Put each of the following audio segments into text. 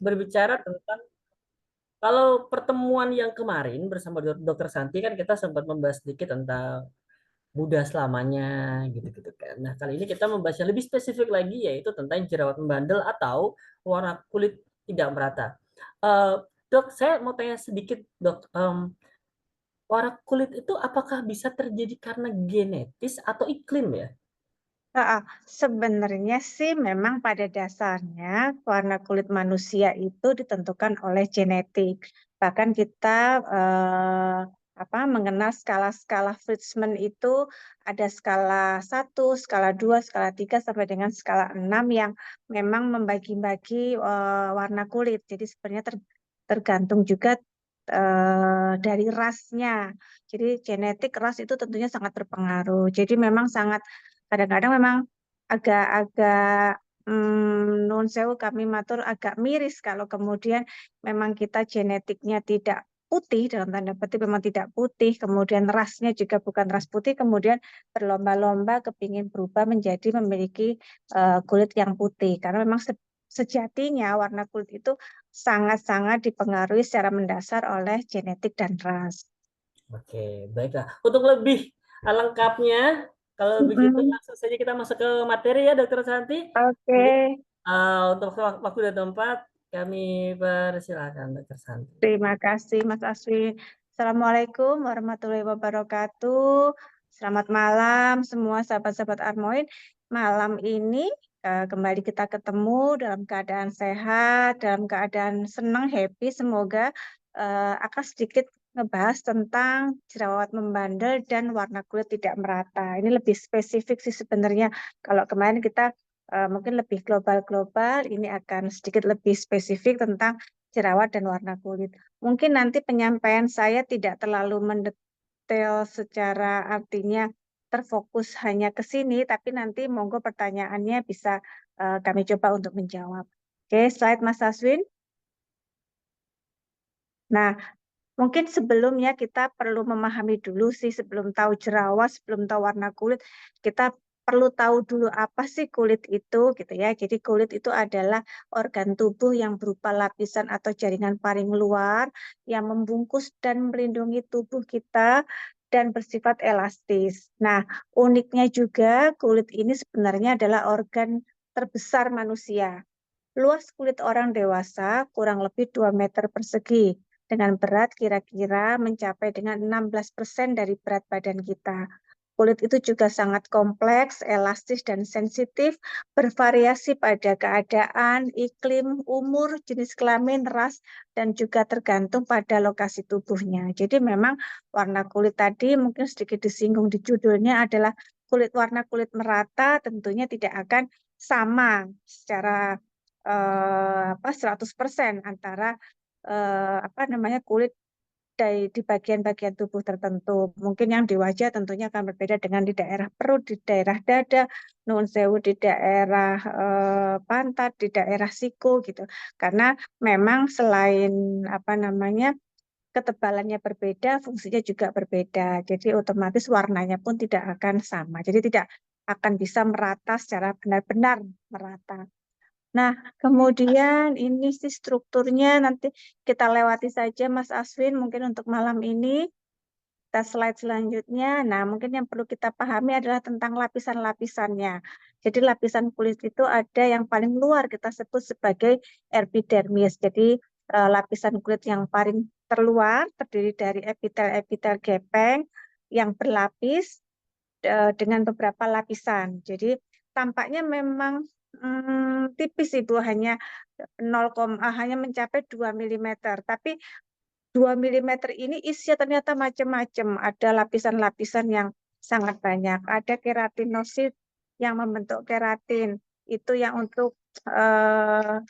berbicara tentang kalau pertemuan yang kemarin bersama Dokter Santi kan kita sempat membahas sedikit tentang mudah selamanya gitu-gitu kan. Nah, kali ini kita membahas yang lebih spesifik lagi yaitu tentang jerawat membandel atau warna kulit tidak merata. Eh, Dok, saya mau tanya sedikit, Dok. Warna kulit itu apakah bisa terjadi karena genetis atau iklim ya? Heeh, sebenarnya sih memang pada dasarnya warna kulit manusia itu ditentukan oleh genetik. Bahkan kita mengenal skala-skala Friedman itu ada skala 1, skala 2, skala 3 sampai dengan skala 6 yang memang membagi-bagi warna kulit. Jadi sebenarnya tergantung juga dari rasnya. Jadi genetik ras itu tentunya sangat berpengaruh. Jadi memang sangat kadang-kadang memang agak-agak nuwun sewu kami matur agak miris kalau kemudian memang kita genetiknya tidak putih dalam tanda petik memang tidak putih, kemudian rasnya juga bukan ras putih, kemudian berlomba-lomba kepingin berubah menjadi memiliki kulit yang putih. Karena memang sejatinya warna kulit itu sangat-sangat dipengaruhi secara mendasar oleh genetik dan ras. Oke, baiklah. Untuk lebih lengkapnya, kalau begitu Mm-mm. langsung saja kita masuk ke materi ya, Dokter Santi. Oke. Jadi, untuk waktu dan tempat, kami persilakan, Dokter Santi. Terima kasih Mas Aswin. Assalamualaikum warahmatullahi wabarakatuh. Selamat malam semua sahabat-sahabat Armoin. Malam ini kembali kita ketemu dalam keadaan sehat, dalam keadaan senang, happy. Semoga akan sedikit ngebahas tentang jerawat membandel dan warna kulit tidak merata. Ini lebih spesifik sih sebenarnya. Kalau kemarin kita mungkin lebih global-global, ini akan sedikit lebih spesifik tentang jerawat dan warna kulit. Mungkin nanti penyampaian saya tidak terlalu mendetail secara artinya terfokus hanya ke sini, tapi nanti monggo pertanyaannya bisa kami coba untuk menjawab. Oke, slide Mas Aswin. Nah, mungkin sebelumnya kita perlu memahami dulu sih sebelum tahu jerawat, sebelum tahu warna kulit, kita perlu tahu dulu apa sih kulit itu gitu ya. Jadi kulit itu adalah organ tubuh yang berupa lapisan atau jaringan paling luar yang membungkus dan melindungi tubuh kita dan bersifat elastis. Nah, uniknya juga kulit ini sebenarnya adalah organ terbesar manusia. Luas kulit orang dewasa kurang lebih 2 meter persegi, dengan berat kira-kira mencapai dengan 16% dari berat badan kita. Kulit itu juga sangat kompleks, elastis, dan sensitif, bervariasi pada keadaan, iklim, umur, jenis kelamin, ras, dan juga tergantung pada lokasi tubuhnya. Jadi memang warna kulit tadi mungkin sedikit disinggung di judulnya adalah warna kulit merata tentunya tidak akan sama secara 100% antara kulit di bagian-bagian tubuh tertentu. Mungkin yang di wajah tentunya akan berbeda dengan di daerah perut, di daerah dada, nuwun sewu di daerah pantat, di daerah siku gitu. Karena memang selain ketebalannya berbeda, fungsinya juga berbeda. Jadi otomatis warnanya pun tidak akan sama. Jadi tidak akan bisa merata secara benar-benar merata. Nah, kemudian ini sih strukturnya nanti kita lewati saja Mas Aswin mungkin untuk malam ini. Kita slide selanjutnya. Nah, mungkin yang perlu kita pahami adalah tentang lapisan-lapisannya. Jadi lapisan kulit itu ada yang paling luar kita sebut sebagai epidermis. Jadi lapisan kulit yang paling terluar terdiri dari epitel-epitel gepeng yang berlapis dengan beberapa lapisan. Jadi tampaknya memang tipis Ibu hanya 0, hanya mencapai 2 milimeter. Tapi 2 milimeter ini isinya ternyata macam-macam. Ada lapisan-lapisan yang sangat banyak. Ada keratinosit yang membentuk keratin. Itu yang untuk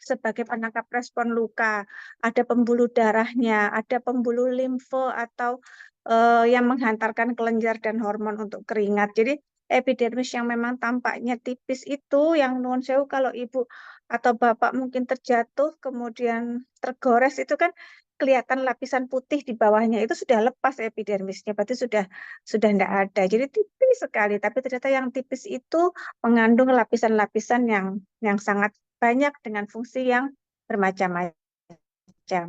sebagai penangkap respon luka. Ada pembuluh darahnya, ada pembuluh limfe atau yang menghantarkan kelenjar dan hormon untuk keringat. Jadi epidermis yang memang tampaknya tipis itu yang nuwun sewu kalau ibu atau bapak mungkin terjatuh kemudian tergores itu kan kelihatan lapisan putih di bawahnya itu sudah lepas epidermisnya, berarti sudah tidak ada. Jadi tipis sekali, tapi ternyata yang tipis itu mengandung lapisan-lapisan yang sangat banyak dengan fungsi yang bermacam-macam.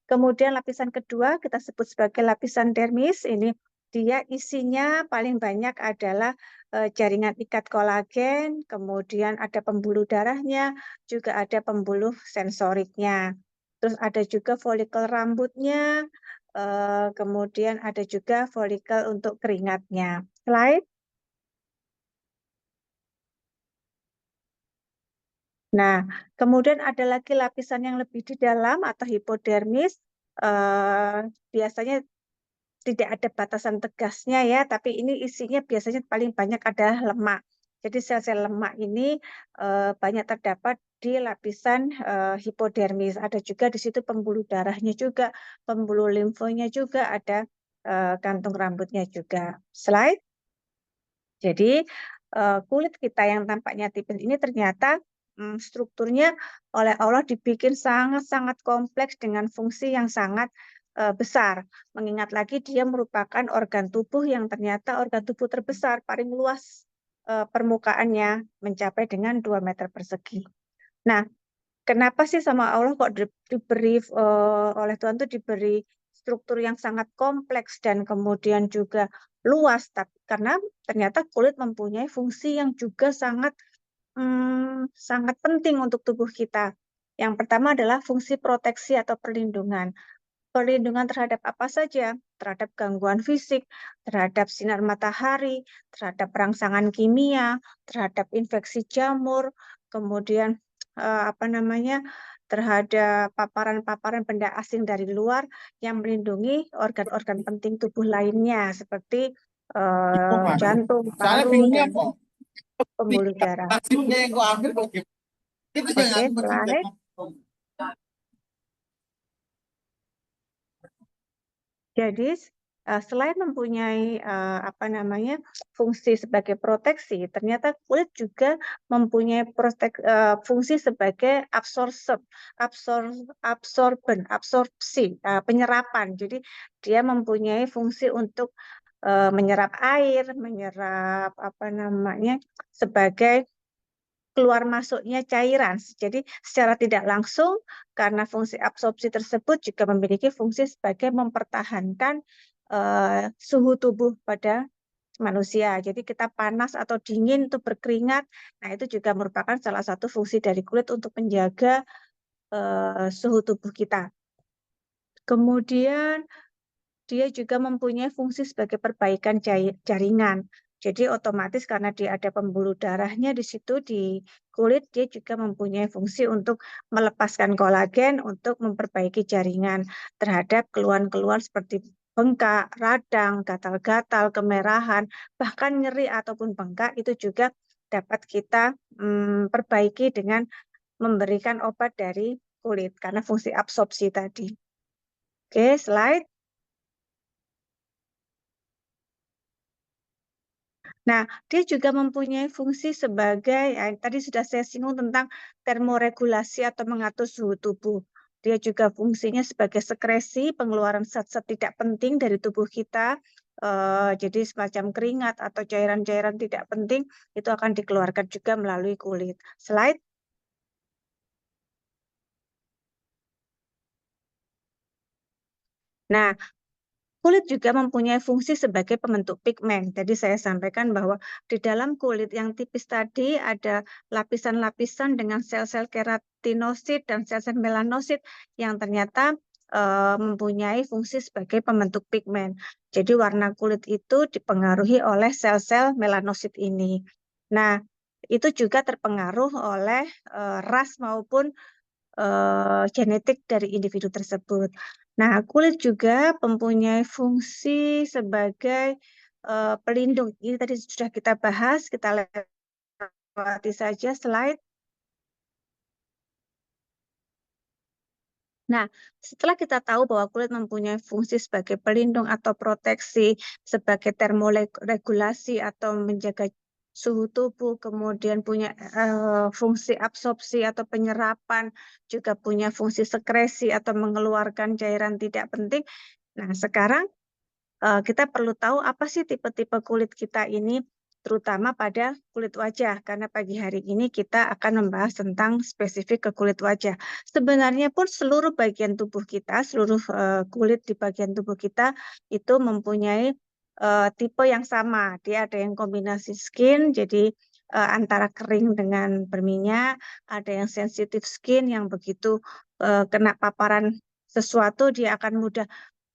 Kemudian lapisan kedua kita sebut sebagai lapisan dermis. Ini dia isinya paling banyak adalah jaringan ikat kolagen, kemudian ada pembuluh darahnya, juga ada pembuluh sensoriknya. Terus ada juga folikel rambutnya, kemudian ada juga folikel untuk keringatnya. Slide. Nah, kemudian ada lagi lapisan yang lebih di dalam atau hipodermis. Biasanya tidak ada batasan tegasnya ya, tapi ini isinya biasanya paling banyak adalah lemak. Jadi sel-sel lemak ini banyak terdapat di lapisan hipodermis. Ada juga di situ pembuluh darahnya juga, pembuluh limfonya juga, ada kantung rambutnya juga. Slide. Jadi kulit kita yang tampaknya tipis ini ternyata strukturnya oleh Allah dibikin sangat-sangat kompleks dengan fungsi yang sangat besar. Mengingat lagi dia merupakan organ tubuh yang ternyata organ tubuh terbesar, paling luas permukaannya mencapai dengan 2 meter persegi. Nah, kenapa sih sama Allah kok diberi oleh Tuhan tuh diberi struktur yang sangat kompleks dan kemudian juga luas? Karena ternyata kulit mempunyai fungsi yang juga sangat penting untuk tubuh kita. Yang pertama adalah fungsi proteksi atau perlindungan. Perlindungan terhadap apa saja? Terhadap gangguan fisik, terhadap sinar matahari, terhadap rangsangan kimia, terhadap infeksi jamur, kemudian apa namanya? Terhadap paparan-paparan benda asing dari luar yang melindungi organ-organ penting tubuh lainnya seperti jantung, Soalnya paru, bingungnya dan kok. pembuluh darah. Hasilnya yang gua ambil kok gitu. Itu Oke, jangan slide. Jadi selain mempunyai apa namanya fungsi sebagai proteksi, ternyata kulit juga mempunyai fungsi sebagai absorpsi, penyerapan. Jadi dia mempunyai fungsi untuk menyerap air, menyerap apa namanya sebagai keluar masuknya cairan. Jadi secara tidak langsung karena fungsi absorpsi tersebut juga memiliki fungsi sebagai mempertahankan suhu tubuh pada manusia. Jadi kita panas atau dingin itu berkeringat. Nah, itu juga merupakan salah satu fungsi dari kulit untuk menjaga suhu tubuh kita. Kemudian dia juga mempunyai fungsi sebagai perbaikan jaringan. Jadi otomatis karena dia ada pembuluh darahnya di situ di kulit, dia juga mempunyai fungsi untuk melepaskan kolagen untuk memperbaiki jaringan terhadap keluhan-keluhan seperti bengkak, radang, gatal-gatal, kemerahan, bahkan nyeri ataupun bengkak itu juga dapat kita perbaiki dengan memberikan obat dari kulit karena fungsi absorpsi tadi. Oke, slide. Nah, dia juga mempunyai fungsi sebagai, tadi sudah saya singgung tentang termoregulasi atau mengatur suhu tubuh. Dia juga fungsinya sebagai sekresi, pengeluaran zat-zat tidak penting dari tubuh kita. Jadi semacam keringat atau cairan-cairan tidak penting itu akan dikeluarkan juga melalui kulit. Slide. Nah, kulit juga mempunyai fungsi sebagai pembentuk pigmen. Jadi saya sampaikan bahwa di dalam kulit yang tipis tadi ada lapisan-lapisan dengan sel-sel keratinosit dan sel-sel melanosit yang ternyata mempunyai fungsi sebagai pembentuk pigmen. Jadi warna kulit itu dipengaruhi oleh sel-sel melanosit ini. Nah, itu juga terpengaruh oleh ras maupun genetik dari individu tersebut. Nah, kulit juga mempunyai fungsi sebagai pelindung. Ini tadi sudah kita bahas, kita lewati saja slide. Nah, setelah kita tahu bahwa kulit mempunyai fungsi sebagai pelindung atau proteksi, sebagai termoregulasi atau menjaga suhu tubuh, kemudian punya fungsi absorpsi atau penyerapan, juga punya fungsi sekresi atau mengeluarkan cairan tidak penting. Nah, sekarang kita perlu tahu apa sih tipe-tipe kulit kita ini. terutama pada kulit wajah, karena pagi hari ini kita akan membahas tentang spesifik ke kulit wajah. Sebenarnya pun seluruh bagian tubuh kita, seluruh kulit di bagian tubuh kita itu mempunyai tipe yang sama. Dia ada yang kombinasi skin, jadi antara kering dengan berminyak, ada yang sensitive skin yang begitu kena paparan sesuatu dia akan mudah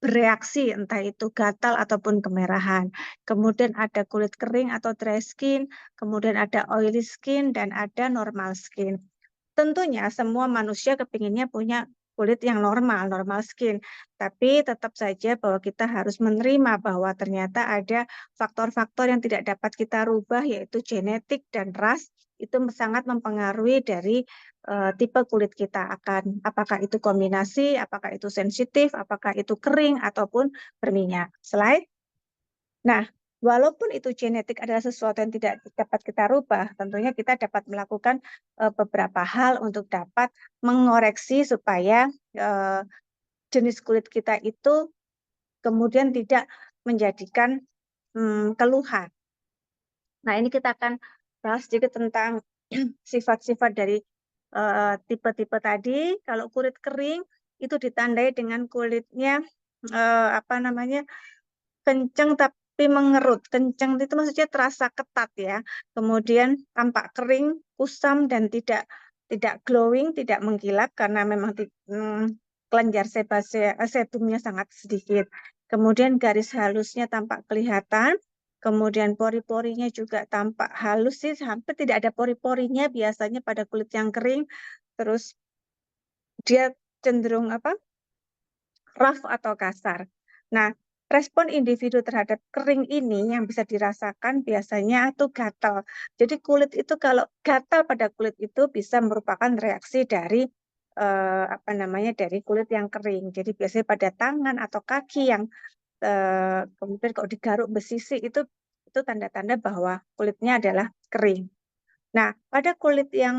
bereaksi, entah itu gatal ataupun kemerahan. Kemudian ada kulit kering atau dry skin, kemudian ada oily skin, dan ada normal skin. Tentunya semua manusia kepinginnya punya kulit yang normal, normal skin. Tapi tetap saja bahwa kita harus menerima bahwa ternyata ada faktor-faktor yang tidak dapat kita rubah, yaitu genetik dan ras, itu sangat mempengaruhi dari tipe kulit kita akan apakah itu kombinasi, apakah itu sensitif, apakah itu kering ataupun berminyak. Slide. Nah, walaupun itu genetik adalah sesuatu yang tidak dapat kita rubah, tentunya kita dapat melakukan beberapa hal untuk dapat mengoreksi supaya jenis kulit kita itu kemudian tidak menjadikan keluhan. Nah, ini kita akan bahas sedikit tentang sifat-sifat dari tipe-tipe tadi. Kalau kulit kering itu ditandai dengan kulitnya kenceng tapi mengerut. Kenceng itu maksudnya terasa ketat ya. Kemudian tampak kering, kusam dan tidak glowing, tidak mengkilap karena memang kelenjar sebumnya sangat sedikit. Kemudian garis halusnya tampak kelihatan. Kemudian pori-porinya juga tampak halus sih, hampir tidak ada pori-porinya biasanya pada kulit yang kering. Terus dia cenderung rough atau kasar. Nah, respon individu terhadap kering ini yang bisa dirasakan biasanya itu gatal. Jadi kulit itu kalau gatal pada kulit itu bisa merupakan reaksi dari dari kulit yang kering. Jadi biasanya pada tangan atau kaki yang kemudian kalau digaruk besisi itu tanda-tanda bahwa kulitnya adalah kering. Nah, pada kulit yang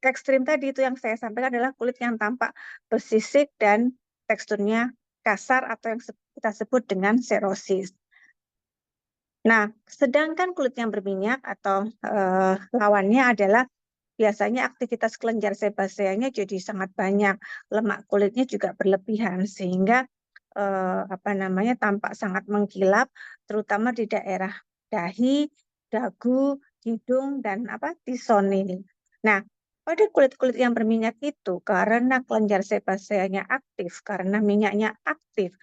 ekstrim tadi itu yang saya sampaikan adalah kulit yang tampak bersisik dan teksturnya kasar atau yang kita sebut dengan serosis. Nah, sedangkan kulit yang berminyak atau lawannya adalah biasanya aktivitas kelenjar sebaseanya jadi sangat banyak, lemak kulitnya juga berlebihan sehingga tampak sangat mengkilap, terutama di daerah dahi, dagu, hidung dan tison ini. Nah, pada kulit-kulit yang berminyak itu karena kelenjar sebaseanya aktif, karena minyaknya aktif,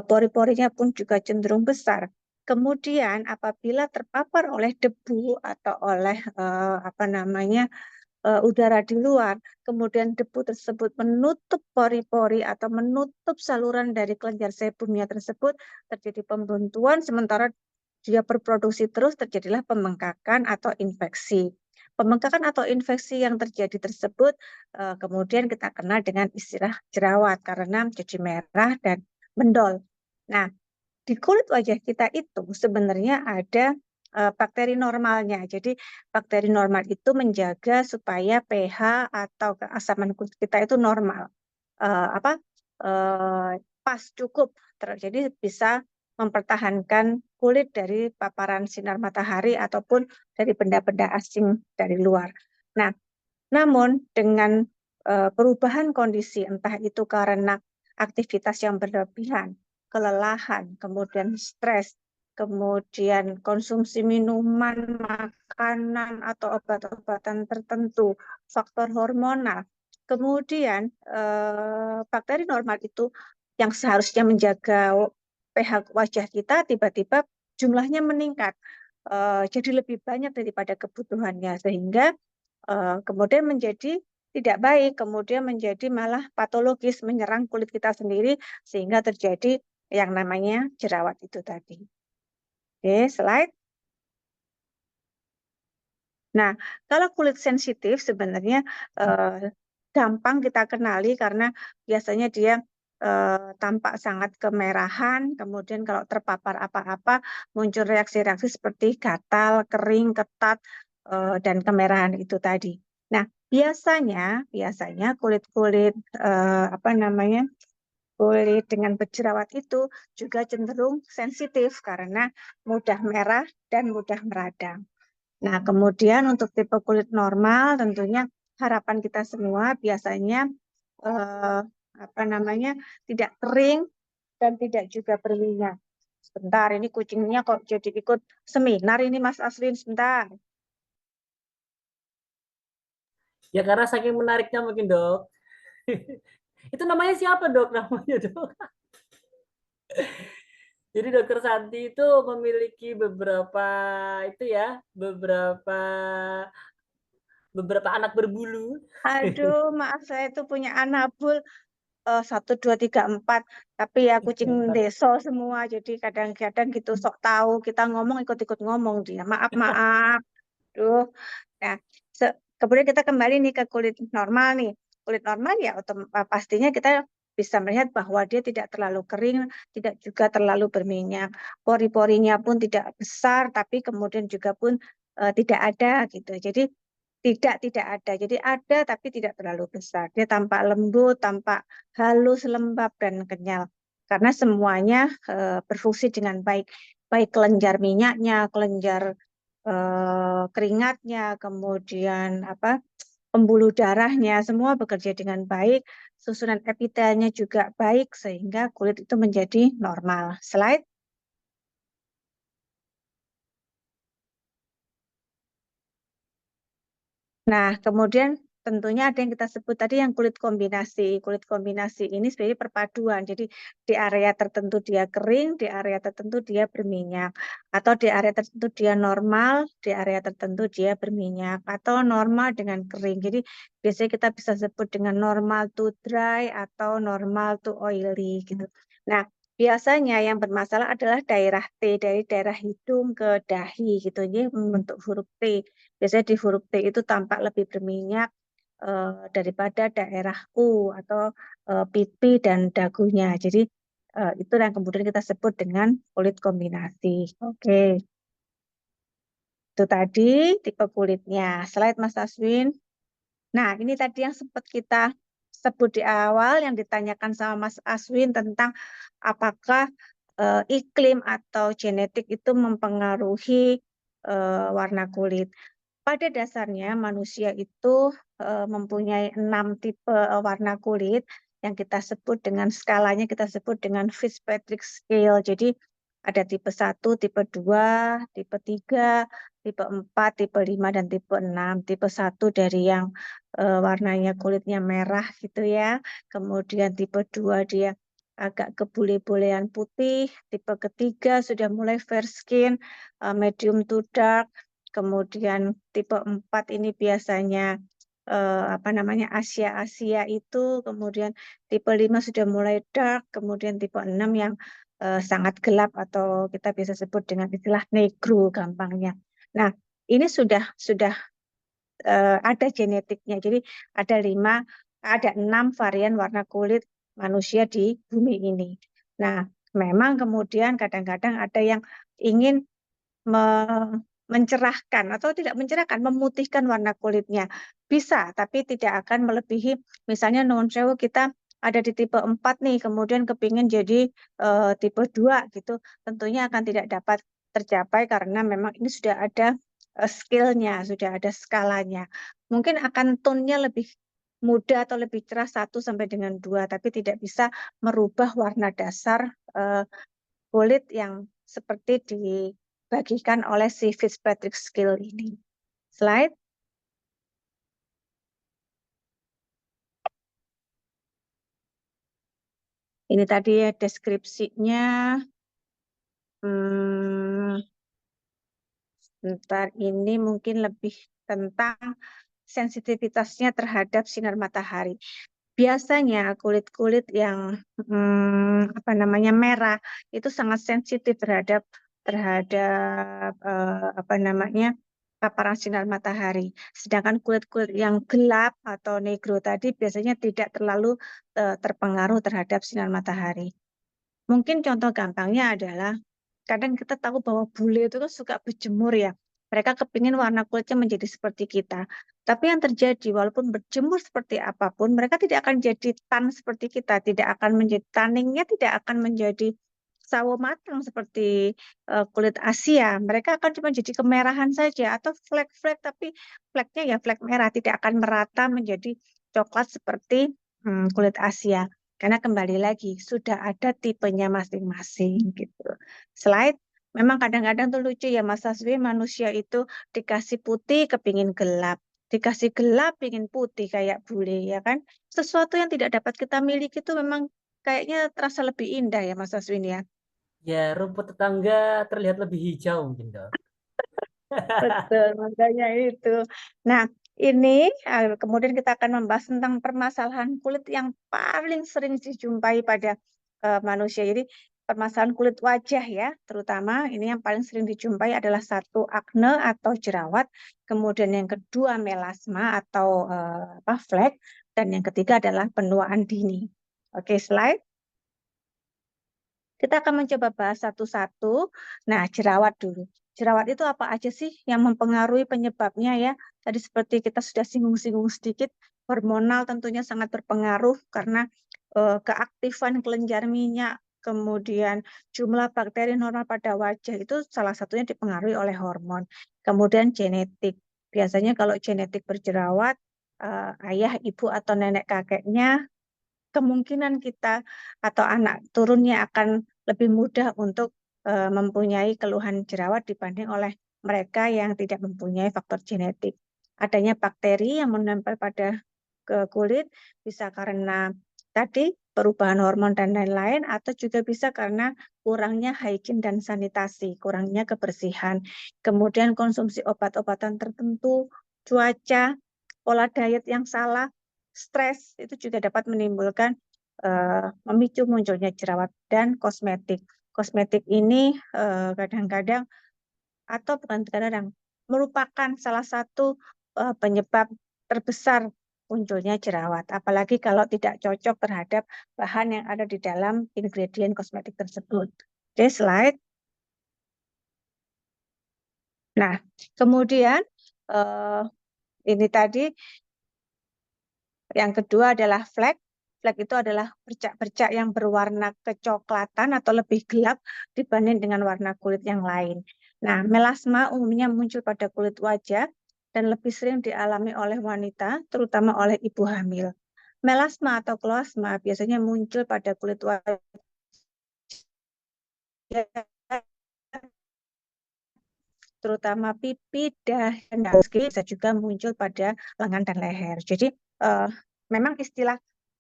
pori-porinya pun juga cenderung besar. Kemudian apabila terpapar oleh debu atau oleh udara di luar, kemudian debu tersebut menutup pori-pori atau menutup saluran dari kelenjar sebumnya tersebut, terjadi pembuntuan, sementara dia berproduksi terus, terjadilah pembengkakan atau infeksi. Pembengkakan atau infeksi yang terjadi tersebut kemudian kita kenal dengan istilah jerawat karena jadi merah dan mendol. Nah, di kulit wajah kita itu sebenarnya ada bakteri normalnya. Jadi bakteri normal itu menjaga supaya pH atau keasaman kulit kita itu normal, pas cukup. Jadi bisa mempertahankan kulit dari paparan sinar matahari ataupun dari benda-benda asing dari luar. Nah, namun dengan perubahan kondisi, entah itu karena aktivitas yang berlebihan, kelelahan, kemudian stres, kemudian konsumsi minuman, makanan, atau obat-obatan tertentu, faktor hormonal, kemudian bakteri normal itu yang seharusnya menjaga pH wajah kita tiba-tiba jumlahnya meningkat, jadi lebih banyak daripada kebutuhannya, sehingga kemudian menjadi tidak baik, kemudian menjadi malah patologis menyerang kulit kita sendiri sehingga terjadi yang namanya jerawat itu tadi. Oke, slide. Nah, kalau kulit sensitif sebenarnya gampang kita kenali karena biasanya dia tampak sangat kemerahan, kemudian kalau terpapar apa-apa muncul reaksi-reaksi seperti gatal, kering, ketat, dan kemerahan itu tadi. Nah, biasanya kulit-kulit Kulit dengan berjerawat itu juga cenderung sensitif karena mudah merah dan mudah meradang. Nah, kemudian untuk tipe kulit normal tentunya harapan kita semua biasanya eh, apa namanya tidak kering dan tidak juga berminyak. Sebentar, ini kucingnya kok jadi ikut seminar ini Mas Aswin sebentar. Ya karena saking menariknya mungkin dok. Itu namanya siapa dok? Namanya dok. Jadi dokter Santi itu memiliki beberapa itu ya, beberapa beberapa anak berbulu. Aduh, maaf saya itu punya anabul 1, 2, 3, 4, tapi ya kucing deso semua, jadi kadang-kadang gitu sok tahu kita ngomong ikut-ikut ngomong dia. Maaf maaf. Duh. Nah, kemudian kita kembali nih ke kulit normal nih. Kulit normal ya pastinya kita bisa melihat bahwa dia tidak terlalu kering, tidak juga terlalu berminyak. Pori-porinya pun tidak besar, tapi kemudian juga pun tidak ada gitu. Jadi tidak ada. Jadi ada tapi tidak terlalu besar. Dia tampak lembut, tampak halus, lembab dan kenyal. Karena semuanya berfungsi dengan baik. Baik kelenjar minyaknya, kelenjar keringatnya, kemudian apa pembuluh darahnya, semua bekerja dengan baik. Susunan epitelnya juga baik sehingga kulit itu menjadi normal. Slide. Nah, kemudian tentunya ada yang kita sebut tadi yang kulit kombinasi. Kulit kombinasi ini sebenarnya perpaduan. Jadi di area tertentu dia kering, di area tertentu dia berminyak. Atau di area tertentu dia normal, di area tertentu dia berminyak. Atau normal dengan kering. Jadi biasanya kita bisa sebut dengan normal to dry atau normal to oily gitu. Nah, biasanya yang bermasalah adalah daerah T, dari daerah hidung ke dahi gitu. Jadi membentuk huruf T. Biasanya di huruf T itu tampak lebih berminyak daripada daerah U atau pipi dan dagunya. Jadi itu yang kemudian kita sebut dengan kulit kombinasi. Oke, itu tadi tipe kulitnya. Slide Mas Aswin. Nah, ini tadi yang sempat kita sebut di awal yang ditanyakan sama Mas Aswin tentang apakah iklim atau genetik itu mempengaruhi warna kulit. Pada dasarnya manusia itu mempunyai 6 tipe warna kulit yang kita sebut dengan skalanya kita sebut dengan Fitzpatrick Scale. Jadi ada tipe 1, tipe 2, tipe 3, tipe 4, tipe 5, dan tipe 6. Tipe 1 dari yang warnanya kulitnya merah gitu ya. Kemudian tipe 2 dia agak kebule-bulean putih. Tipe ketiga sudah mulai fair skin, medium to dark. Kemudian tipe 4 ini biasanya apa namanya Asia-Asia itu, kemudian tipe 5 sudah mulai dark, kemudian tipe 6 yang sangat gelap atau kita bisa sebut dengan istilah negro gampangnya. Nah, ini sudah ada genetiknya. Jadi ada 6 varian warna kulit manusia di bumi ini. Nah, memang kemudian kadang-kadang ada yang ingin mencerahkan atau tidak mencerahkan, memutihkan warna kulitnya. Bisa, tapi tidak akan melebihi, misalnya non sewu kita ada di tipe 4 nih, kemudian kepingin jadi tipe 2 gitu, tentunya akan tidak dapat tercapai karena memang ini sudah ada skill-nya, sudah ada skalanya. Mungkin akan tone-nya lebih muda atau lebih cerah 1 sampai dengan 2, tapi tidak bisa merubah warna dasar kulit yang seperti dibagikan oleh si Fitzpatrick Scale ini. Slide. Ini tadi ya deskripsinya. Bentar, ini mungkin lebih tentang sensitivitasnya terhadap sinar matahari. Biasanya kulit-kulit yang apa namanya merah itu sangat sensitif terhadap apa namanya paparan sinar matahari. Sedangkan kulit-kulit yang gelap atau negro tadi biasanya tidak terlalu terpengaruh terhadap sinar matahari. Mungkin contoh gampangnya adalah kadang kita tahu bahwa bule itu kan suka berjemur ya. Mereka kepingin warna kulitnya menjadi seperti kita. Tapi yang terjadi, walaupun berjemur seperti apapun, mereka tidak akan jadi tan seperti kita. Tidak akan menjadi tanningnya, tidak akan menjadi sawo matang seperti kulit Asia. Mereka akan cuma jadi kemerahan saja atau flek-flek, tapi fleknya ya flek merah, tidak akan merata menjadi coklat seperti kulit Asia. Karena kembali lagi sudah ada tipenya masing-masing gitu. Slide. Memang kadang-kadang tuh lucu ya Mas Aswi, manusia itu dikasih putih kepingin gelap, dikasih gelap pingin putih kayak bule ya kan. Sesuatu yang tidak dapat kita miliki itu memang kayaknya terasa lebih indah ya Mas Aswin ya. Ya, rumput tetangga terlihat lebih hijau mungkin, Dok. Betul, makanya itu. Nah, ini kemudian kita akan membahas tentang permasalahan kulit yang paling sering dijumpai pada manusia. Jadi permasalahan kulit wajah ya, terutama ini yang paling sering dijumpai adalah satu akne atau jerawat, kemudian yang kedua melasma atau flek, dan yang ketiga adalah penuaan dini. Oke, slide. Kita akan mencoba bahas satu-satu. Nah, jerawat dulu. Jerawat itu apa aja sih yang mempengaruhi penyebabnya ya? Tadi seperti kita sudah singgung-singgung sedikit, hormonal tentunya sangat berpengaruh karena keaktifan kelenjar minyak, kemudian jumlah bakteri normal pada wajah itu salah satunya dipengaruhi oleh hormon. Kemudian genetik. Biasanya kalau genetik berjerawat, ayah, ibu, atau nenek kakeknya kemungkinan kita atau anak turunnya akan lebih mudah untuk mempunyai keluhan jerawat dibanding oleh mereka yang tidak mempunyai faktor genetik. Adanya bakteri yang menempel pada kulit bisa karena tadi perubahan hormon dan lain-lain atau juga bisa karena kurangnya hygiene dan sanitasi, kurangnya kebersihan. Kemudian konsumsi obat-obatan tertentu, cuaca, pola diet yang salah, stres itu juga dapat menimbulkan memicu munculnya jerawat dan kosmetik. Kosmetik ini kadang-kadang atau bukan kadang-kadang merupakan salah satu penyebab terbesar munculnya jerawat. Apalagi kalau tidak cocok terhadap bahan yang ada di dalam ingredient kosmetik tersebut. Oke, slide. Nah, kemudian ini tadi yang kedua adalah flek. Flek itu adalah bercak-bercak yang berwarna kecoklatan atau lebih gelap dibanding dengan warna kulit yang lain. Nah, melasma umumnya muncul pada kulit wajah dan lebih sering dialami oleh wanita, terutama oleh ibu hamil. Melasma atau kloasma biasanya muncul pada kulit wajah terutama pipi, dahi, dan bisa juga muncul pada lengan dan leher. Jadi memang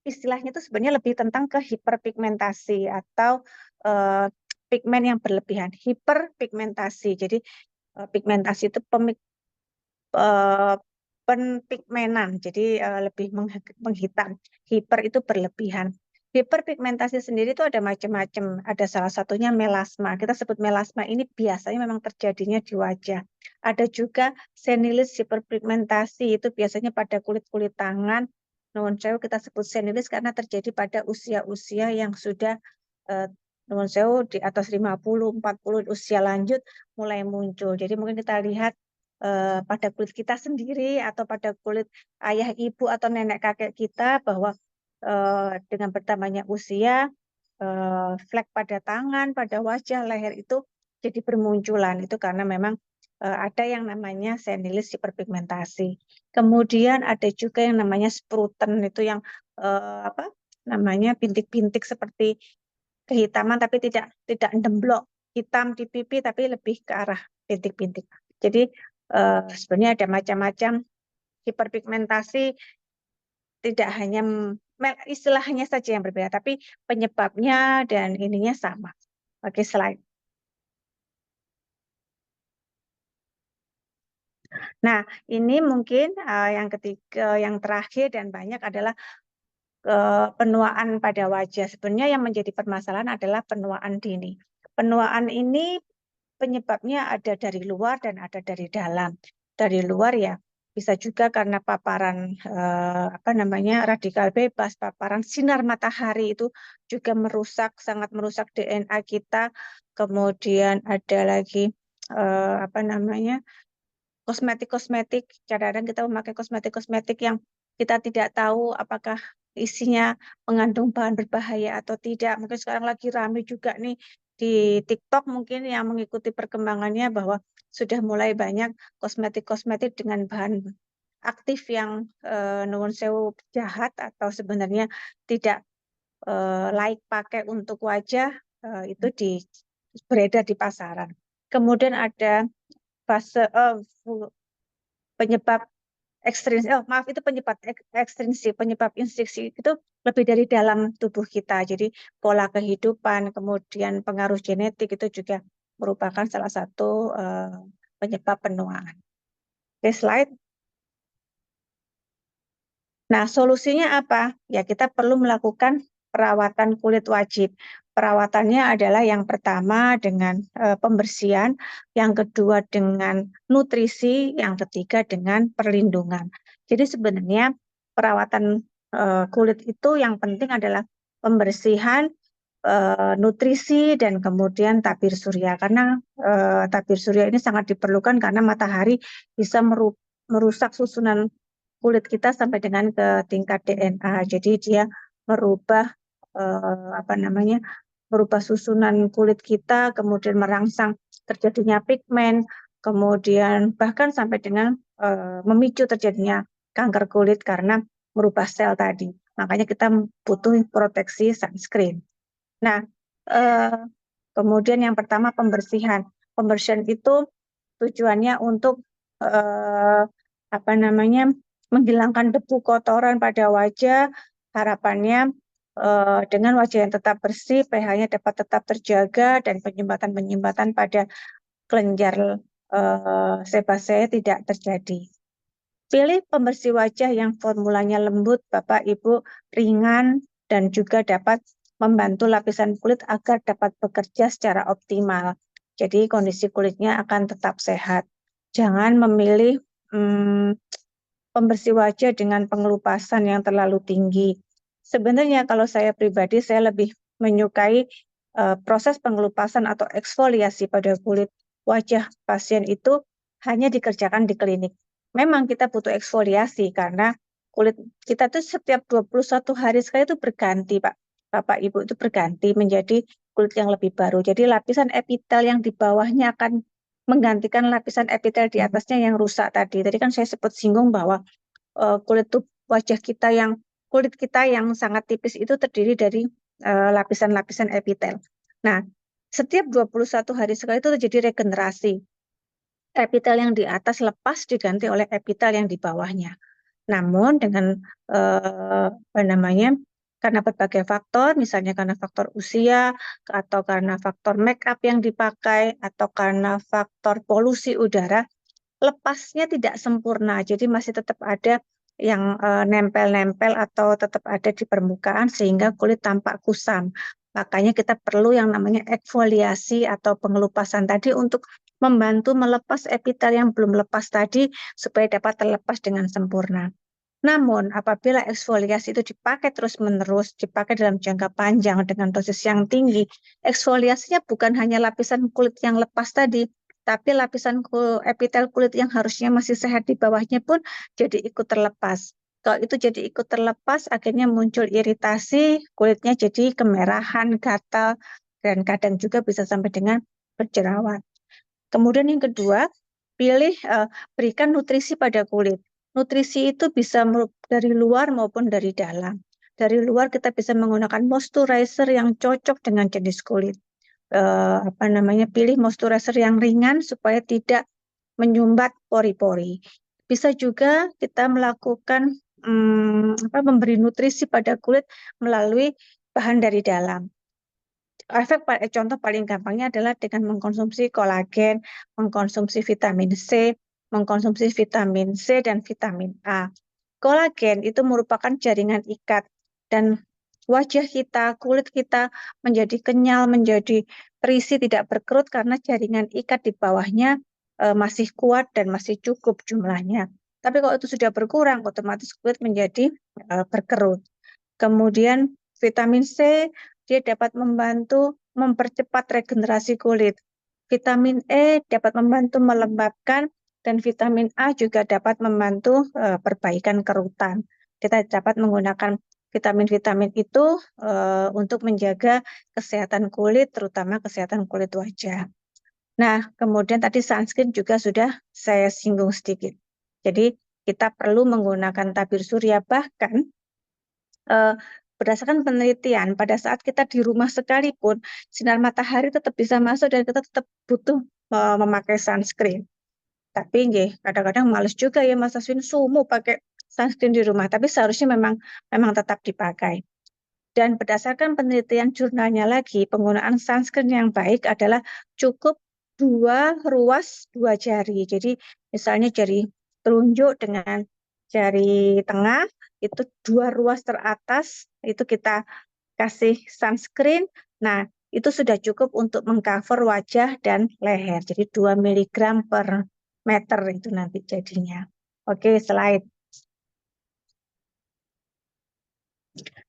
istilahnya itu sebenarnya lebih tentang ke hiperpigmentasi atau pigmen yang berlebihan. Hiperpigmentasi. Jadi pigmentasi itu penpigmenan, jadi lebih menghitam. Hiper itu berlebihan. Hiperpigmentasi sendiri itu ada macam-macam. Ada salah satunya melasma. Kita sebut melasma ini biasanya memang terjadinya di wajah. Ada juga senilis hiperpigmentasi, itu biasanya pada kulit-kulit tangan. Nuwun sewu kita sebut senilis karena terjadi pada usia-usia yang sudah nuwun sewu di atas 50, 40 usia lanjut mulai muncul. Jadi mungkin kita lihat pada kulit kita sendiri atau pada kulit ayah, ibu, atau nenek kakek kita bahwa dengan bertambahnya usia, flek pada tangan, pada wajah, leher itu jadi bermunculan. Itu karena memang ada yang namanya senilis hiperpigmentasi. Kemudian ada juga yang namanya spruten, itu yang apa namanya bintik-bintik seperti kehitaman tapi tidak ndemblok hitam di pipi tapi lebih ke arah bintik-bintik. Jadi sebenarnya ada macam-macam hiperpigmentasi, tidak hanya istilahnya saja yang berbeda, tapi penyebabnya dan ininya sama. Oke, slide. Nah, ini mungkin yang ketiga, yang terakhir dan banyak adalah penuaan pada wajah. Sebenarnya yang menjadi permasalahan adalah penuaan dini. Penuaan ini penyebabnya ada dari luar dan ada dari dalam. Dari luar ya bisa juga karena paparan radikal bebas, paparan sinar matahari itu juga sangat merusak DNA kita. Kemudian ada lagi kosmetik-kosmetik, kadang-kadang kita memakai kosmetik-kosmetik yang kita tidak tahu apakah isinya mengandung bahan berbahaya atau tidak. Mungkin sekarang lagi ramai juga nih di TikTok mungkin yang mengikuti perkembangannya bahwa sudah mulai banyak kosmetik-kosmetik dengan bahan aktif yang nuwun sewu jahat atau sebenarnya tidak laik pakai untuk wajah, itu beredar di pasaran. Kemudian ada penyebab ekstrinsi, maaf itu penyebab ekstrinsi, penyebab instriksi itu lebih dari dalam tubuh kita. Jadi pola kehidupan, kemudian pengaruh genetik itu juga merupakan salah satu penyebab penuaan. Oke, slide. Nah, solusinya apa? Ya, kita perlu melakukan perawatan kulit wajib. Perawatannya adalah yang pertama dengan pembersihan, yang kedua dengan nutrisi, yang ketiga dengan perlindungan. Jadi sebenarnya perawatan kulit itu yang penting adalah pembersihan, nutrisi, dan kemudian tabir surya. Karena tabir surya ini sangat diperlukan karena matahari bisa merusak susunan kulit kita sampai dengan ke tingkat DNA. Jadi dia merubah merubah susunan kulit kita, kemudian merangsang terjadinya pigmen, kemudian bahkan sampai dengan memicu terjadinya kanker kulit karena merubah sel tadi. Makanya kita butuh proteksi sunscreen. Nah, kemudian yang pertama pembersihan. Pembersihan itu tujuannya untuk menghilangkan debu kotoran pada wajah. Harapannya dengan wajah yang tetap bersih, pH-nya dapat tetap terjaga dan penyumbatan-penyumbatan pada kelenjar sebasea tidak terjadi. Pilih pembersih wajah yang formulanya lembut, Bapak Ibu, ringan, dan juga dapat membantu lapisan kulit agar dapat bekerja secara optimal. Jadi kondisi kulitnya akan tetap sehat. Jangan memilih pembersih wajah dengan pengelupasan yang terlalu tinggi. Sebenarnya kalau saya pribadi, saya lebih menyukai proses pengelupasan atau eksfoliasi pada kulit wajah pasien itu hanya dikerjakan di klinik. Memang kita butuh eksfoliasi karena kulit kita tuh setiap 21 hari sekali itu berganti, Pak. Bapak Ibu itu berganti menjadi kulit yang lebih baru. Jadi lapisan epitel yang di bawahnya akan menggantikan lapisan epitel di atasnya yang rusak tadi. Tadi kan saya sempat singgung bahwa kulit kulit kita yang sangat tipis itu terdiri dari lapisan-lapisan epitel. Nah, setiap 21 hari sekali itu terjadi regenerasi. Epitel yang di atas lepas diganti oleh epitel yang di bawahnya. Namun dengan karena berbagai faktor, misalnya karena faktor usia, atau karena faktor make up yang dipakai, atau karena faktor polusi udara, lepasnya tidak sempurna. Jadi masih tetap ada yang nempel-nempel atau tetap ada di permukaan sehingga kulit tampak kusam. Makanya kita perlu yang namanya eksfoliasi atau pengelupasan tadi untuk membantu melepas epitel yang belum lepas tadi supaya dapat terlepas dengan sempurna. Namun, apabila eksfoliasi itu dipakai terus-menerus, dipakai dalam jangka panjang dengan dosis yang tinggi, eksfoliasinya bukan hanya lapisan kulit yang lepas tadi, tapi lapisan epitel kulit yang harusnya masih sehat di bawahnya pun jadi ikut terlepas. Kalau itu jadi ikut terlepas, akhirnya muncul iritasi, kulitnya jadi kemerahan, gatal, dan kadang juga bisa sampai dengan berjerawat. Kemudian yang kedua, berikan nutrisi pada kulit. Nutrisi itu bisa dari luar maupun dari dalam. Dari luar kita bisa menggunakan moisturizer yang cocok dengan jenis kulit. Pilih moisturizer yang ringan supaya tidak menyumbat pori-pori. Bisa juga kita melakukan memberi nutrisi pada kulit melalui bahan dari dalam. Contoh paling gampangnya adalah dengan mengkonsumsi kolagen, mengkonsumsi vitamin C, mengkonsumsi vitamin C dan vitamin A. Kolagen itu merupakan jaringan ikat dan wajah kita, kulit kita menjadi kenyal, menjadi terisi, tidak berkerut karena jaringan ikat di bawahnya masih kuat dan masih cukup jumlahnya. Tapi kalau itu sudah berkurang, otomatis kulit menjadi berkerut. Kemudian vitamin C, dia dapat membantu mempercepat regenerasi kulit. Vitamin E dapat membantu melembabkan dan vitamin A juga dapat membantu perbaikan kerutan. Kita dapat menggunakan vitamin-vitamin itu untuk menjaga kesehatan kulit, terutama kesehatan kulit wajah. Nah, kemudian tadi sunscreen juga sudah saya singgung sedikit. Jadi kita perlu menggunakan tabir surya, bahkan berdasarkan penelitian pada saat kita di rumah sekalipun sinar matahari tetap bisa masuk dan kita tetap butuh memakai sunscreen. Tapi kadang-kadang males juga ya Mas Aswin sumu pakai sunscreen di rumah, tapi seharusnya memang tetap dipakai. Dan berdasarkan penelitian jurnalnya lagi, penggunaan sunscreen yang baik adalah cukup 2 ruas 2 jari. Jadi misalnya jari telunjuk dengan jari tengah, itu 2 ruas teratas, itu kita kasih sunscreen. Nah, itu sudah cukup untuk mengcover wajah dan leher. Jadi 2 mg per meter itu nanti jadinya. Oke, slide.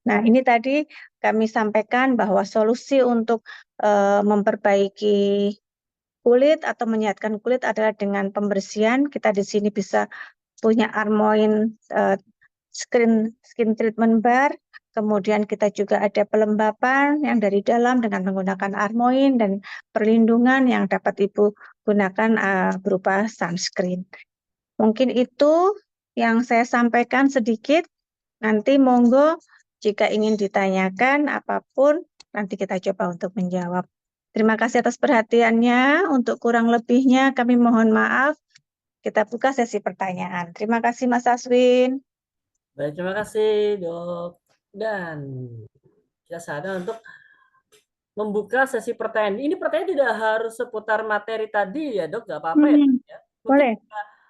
Nah, ini tadi kami sampaikan bahwa solusi untuk memperbaiki kulit atau menyehatkan kulit adalah dengan pembersihan. Kita di sini bisa punya Armoin skin treatment bar. Kemudian kita juga ada pelembapan yang dari dalam dengan menggunakan Armoin dan perlindungan yang dapat Ibu gunakan berupa sunscreen. Mungkin itu yang saya sampaikan sedikit. Nanti monggo jika ingin ditanyakan apapun, nanti kita coba untuk menjawab. Terima kasih atas perhatiannya. Untuk kurang lebihnya kami mohon maaf. Kita buka sesi pertanyaan. Terima kasih Mas Aswin. Baik, terima kasih Dok. Dan kita saatnya untuk membuka sesi pertanyaan. Ini pertanyaan tidak harus seputar materi tadi ya Dok, nggak apa-apa ya. Mungkin Boleh.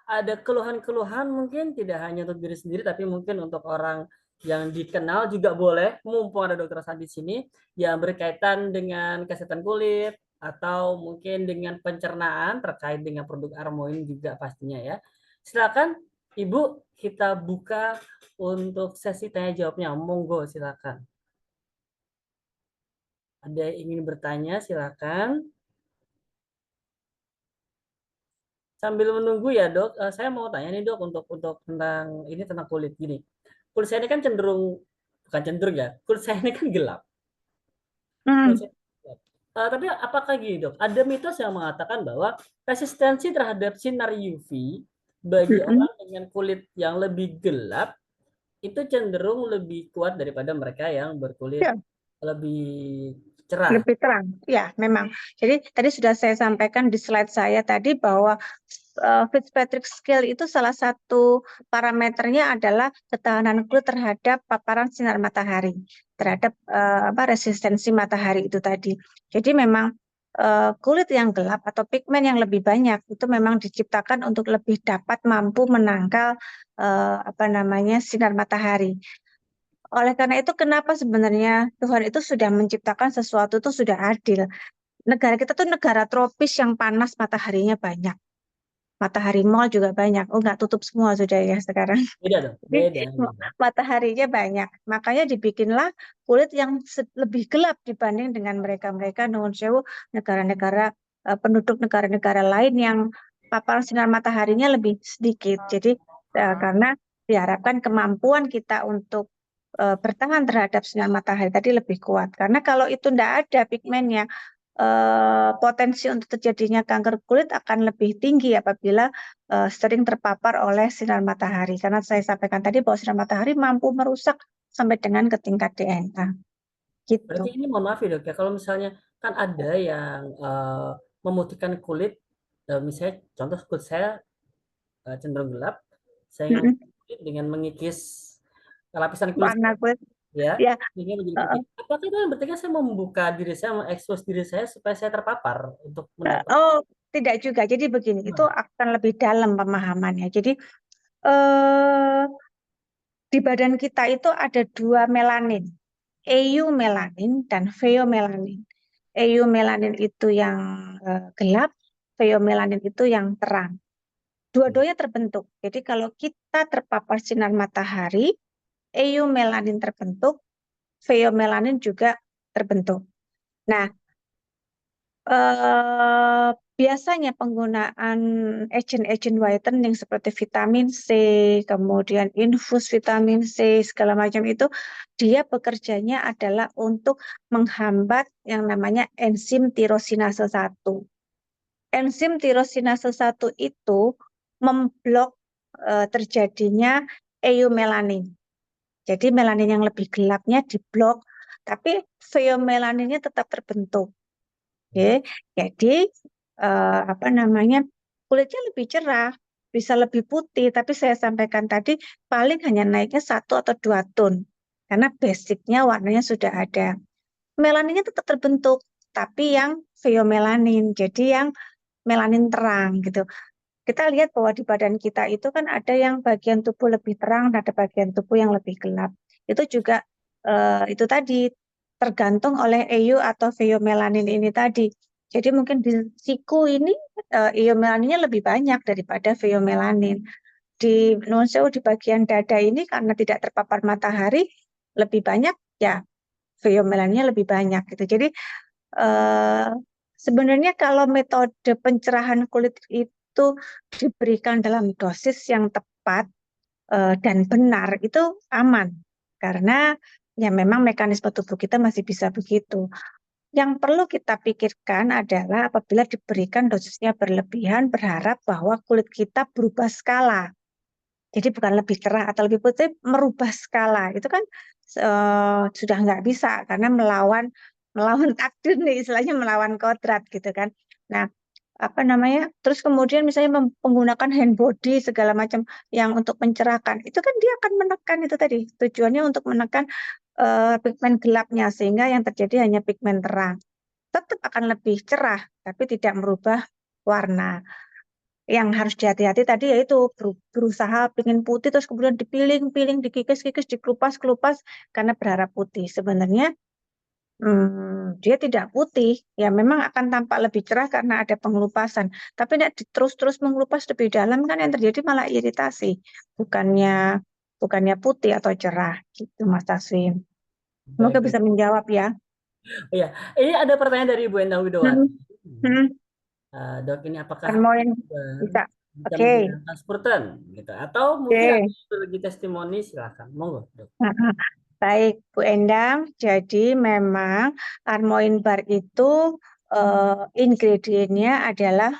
ada keluhan-keluhan mungkin tidak hanya untuk diri sendiri, tapi mungkin untuk orang yang dikenal juga boleh, mumpung ada Dokter Santi di sini, yang berkaitan dengan kesehatan kulit, atau mungkin dengan pencernaan terkait dengan produk Armoin juga pastinya ya. Silakan Ibu, kita buka untuk sesi tanya jawabnya. Monggo silakan. Ada yang ingin bertanya silakan. Sambil menunggu ya Dok, saya mau tanya nih Dok untuk tentang ini tentang kulit gini. Kulit saya ini kan cenderung bukan cenderung ya, kulit saya ini kan gelap. Kulit saya gelap. Tapi apakah gini Dok? Ada mitos yang mengatakan bahwa resistensi terhadap sinar UV bagi orang dengan kulit yang lebih gelap itu cenderung lebih kuat daripada mereka yang berkulit lebih cerah. Lebih terang, ya memang. Jadi tadi sudah saya sampaikan di slide saya tadi bahwa Fitzpatrick Scale itu salah satu parameternya adalah ketahanan kulit terhadap paparan sinar matahari, terhadap resistensi matahari itu tadi. Jadi memang kulit yang gelap atau pigmen yang lebih banyak itu memang diciptakan untuk lebih dapat mampu menangkal sinar matahari. Oleh karena itu, kenapa sebenarnya Tuhan itu sudah menciptakan sesuatu itu sudah adil. Negara kita tuh negara tropis yang panas, mataharinya banyak. Matahari mall juga banyak. Oh, nggak tutup semua sudah ya sekarang. Beda dong, beda. Mataharinya banyak. Makanya dibikinlah kulit yang lebih gelap dibanding dengan mereka-mereka nuwun sewu negara-negara penduduk negara-negara lain yang paparan sinar mataharinya lebih sedikit. Jadi karena diharapkan kemampuan kita untuk bertahan terhadap sinar matahari tadi lebih kuat. Karena kalau itu tidak ada pigmennya, potensi untuk terjadinya kanker kulit akan lebih tinggi apabila sering terpapar oleh sinar matahari. Karena saya sampaikan tadi bahwa sinar matahari mampu merusak sampai dengan ke tingkat DNA. Gitu. Berarti ini mohon maaf ya Dok ya, kalau misalnya kan ada yang memutihkan kulit, misalnya contoh kulit saya cenderung gelap, saya kulit dengan mengikis lapisan kulit Warna kulit. ya, Ya. sehingga menjadi putih. Apakah itu berarti kan saya membuka diri saya, mengekspos diri saya supaya saya terpapar untuk mendapat. Oh, tidak juga. Jadi begini, itu akan lebih dalam pemahamannya. Jadi di badan kita itu ada 2 melanin, eumelanin dan pheomelanin. Eumelanin itu yang gelap, pheomelanin itu yang terang. Dua-duanya terbentuk. Jadi kalau kita terpapar sinar matahari, eumelanin terbentuk, pheomelanin juga terbentuk. Nah, Biasanya penggunaan agent-agent whitening seperti vitamin C, kemudian infus vitamin C, segala macam itu, dia bekerjanya adalah untuk menghambat yang namanya enzim tirosinase 1. Enzim tirosinase 1 itu memblok terjadinya eumelanin. Jadi melanin yang lebih gelapnya diblok, tapi pheomelaninnya tetap terbentuk. Oke, jadi apa namanya, kulitnya lebih cerah, bisa lebih putih, tapi saya sampaikan tadi paling hanya naiknya 1 atau 2 tone, karena basicnya warnanya sudah ada. Melaninnya tetap terbentuk, tapi yang pheomelanin, jadi yang melanin terang gitu. Kita lihat bahwa di badan kita itu kan ada yang bagian tubuh lebih terang, dan ada bagian tubuh yang lebih gelap. Itu juga itu tadi tergantung oleh EU atau pheomelanin ini tadi. Jadi mungkin di siku ini eumelaninnya lebih banyak daripada pheomelanin. Di non sewu di bagian dada ini karena tidak terpapar matahari lebih banyak, ya pheomelaninnya lebih banyak gitu. Jadi eh, sebenarnya kalau metode pencerahan kulit itu diberikan dalam dosis yang tepat dan benar itu aman, karena ya memang mekanisme tubuh kita masih bisa begitu. Yang perlu kita pikirkan adalah apabila diberikan dosisnya berlebihan, berharap bahwa kulit kita berubah skala. Jadi bukan lebih cerah atau lebih putih, merubah skala. Itu kan sudah nggak bisa, karena melawan takdir nih, istilahnya melawan kodrat gitu kan. Nah, apa namanya? Terus kemudian misalnya menggunakan hand body segala macam yang untuk mencerahkan, itu kan dia akan menekan itu tadi. Tujuannya untuk menekan pigmen gelapnya sehingga yang terjadi hanya pigmen terang. Tetap akan lebih cerah, tapi tidak merubah warna. Yang harus dihati-hati tadi yaitu berusaha pengen putih terus kemudian dipiling-piling, dikikis-kikis, dikelupas-kelupas karena berharap putih. Sebenarnya dia tidak putih, ya memang akan tampak lebih cerah karena ada pengelupasan. Tapi tidak terus-terus mengelupas lebih dalam kan yang terjadi malah iritasi, bukannya putih atau cerah gitu, Mas Taswim. Semoga Baik, bisa menjawab ya. oh ya, ini ada pertanyaan dari Bu Endang Widowati. Hmm, hmm, Dok, ini apakah Armoin bisa. bisa Oke, menggunakan Spurten gitu? Atau mungkin ada oke. lagi testimoni, silakan. Monggo, Dok. Nah, baik, Bu Endang. Jadi memang Armoin Bar itu ingredientnya adalah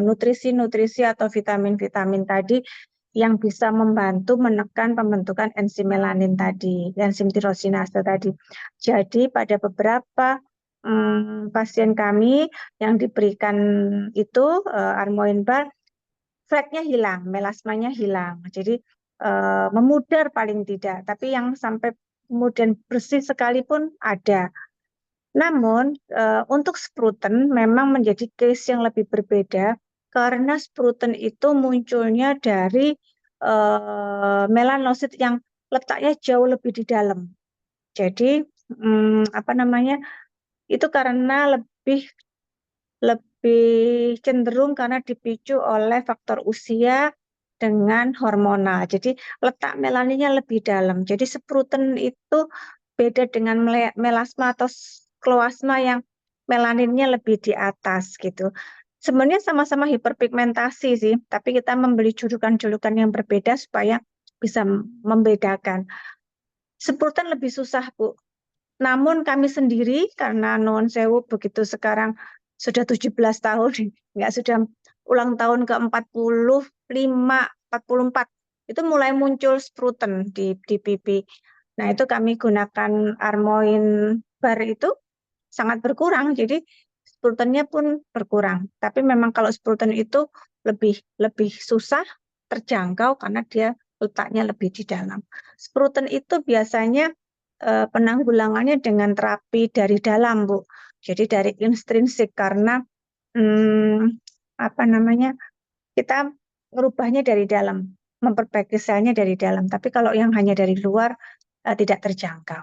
nutrisi-nutrisi atau vitamin-vitamin tadi yang bisa membantu menekan pembentukan enzim melanin tadi, enzim tirosinase tadi. Jadi pada beberapa pasien kami yang diberikan itu Armoin Bar, fleknya hilang, melasmanya hilang. Jadi memudar paling tidak, tapi yang sampai kemudian bersih sekalipun ada. Namun untuk Spruten memang menjadi case yang lebih berbeda karena Spruten itu munculnya dari melanosit yang letaknya jauh lebih di dalam. Jadi apa namanya? Itu karena lebih lebih cenderung karena dipicu oleh faktor usia dengan hormonal. Jadi letak melaninnya lebih dalam. Jadi Spruten itu beda dengan melasma atau kloasma yang melaninnya lebih di atas gitu. Sebenarnya sama-sama hiperpigmentasi sih, tapi kita membeli julukan-julukan yang berbeda supaya bisa membedakan. Spruten lebih susah, Bu. Namun kami sendiri, karena nuwun sewu begitu sekarang sudah 17 tahun, nggak sudah ulang tahun ke-45, 44, itu mulai muncul Spruten di pipi. Nah, itu kami gunakan Armoin Bar itu sangat berkurang, jadi Sprutennya pun berkurang. Tapi memang kalau Spruten itu lebih lebih susah terjangkau karena dia letaknya lebih di dalam. Spruten itu biasanya penanggulangannya dengan terapi dari dalam, Bu. Jadi dari intrinsik karena apa namanya, kita merubahnya dari dalam, memperbaiki selnya dari dalam. Tapi kalau yang hanya dari luar tidak terjangkau.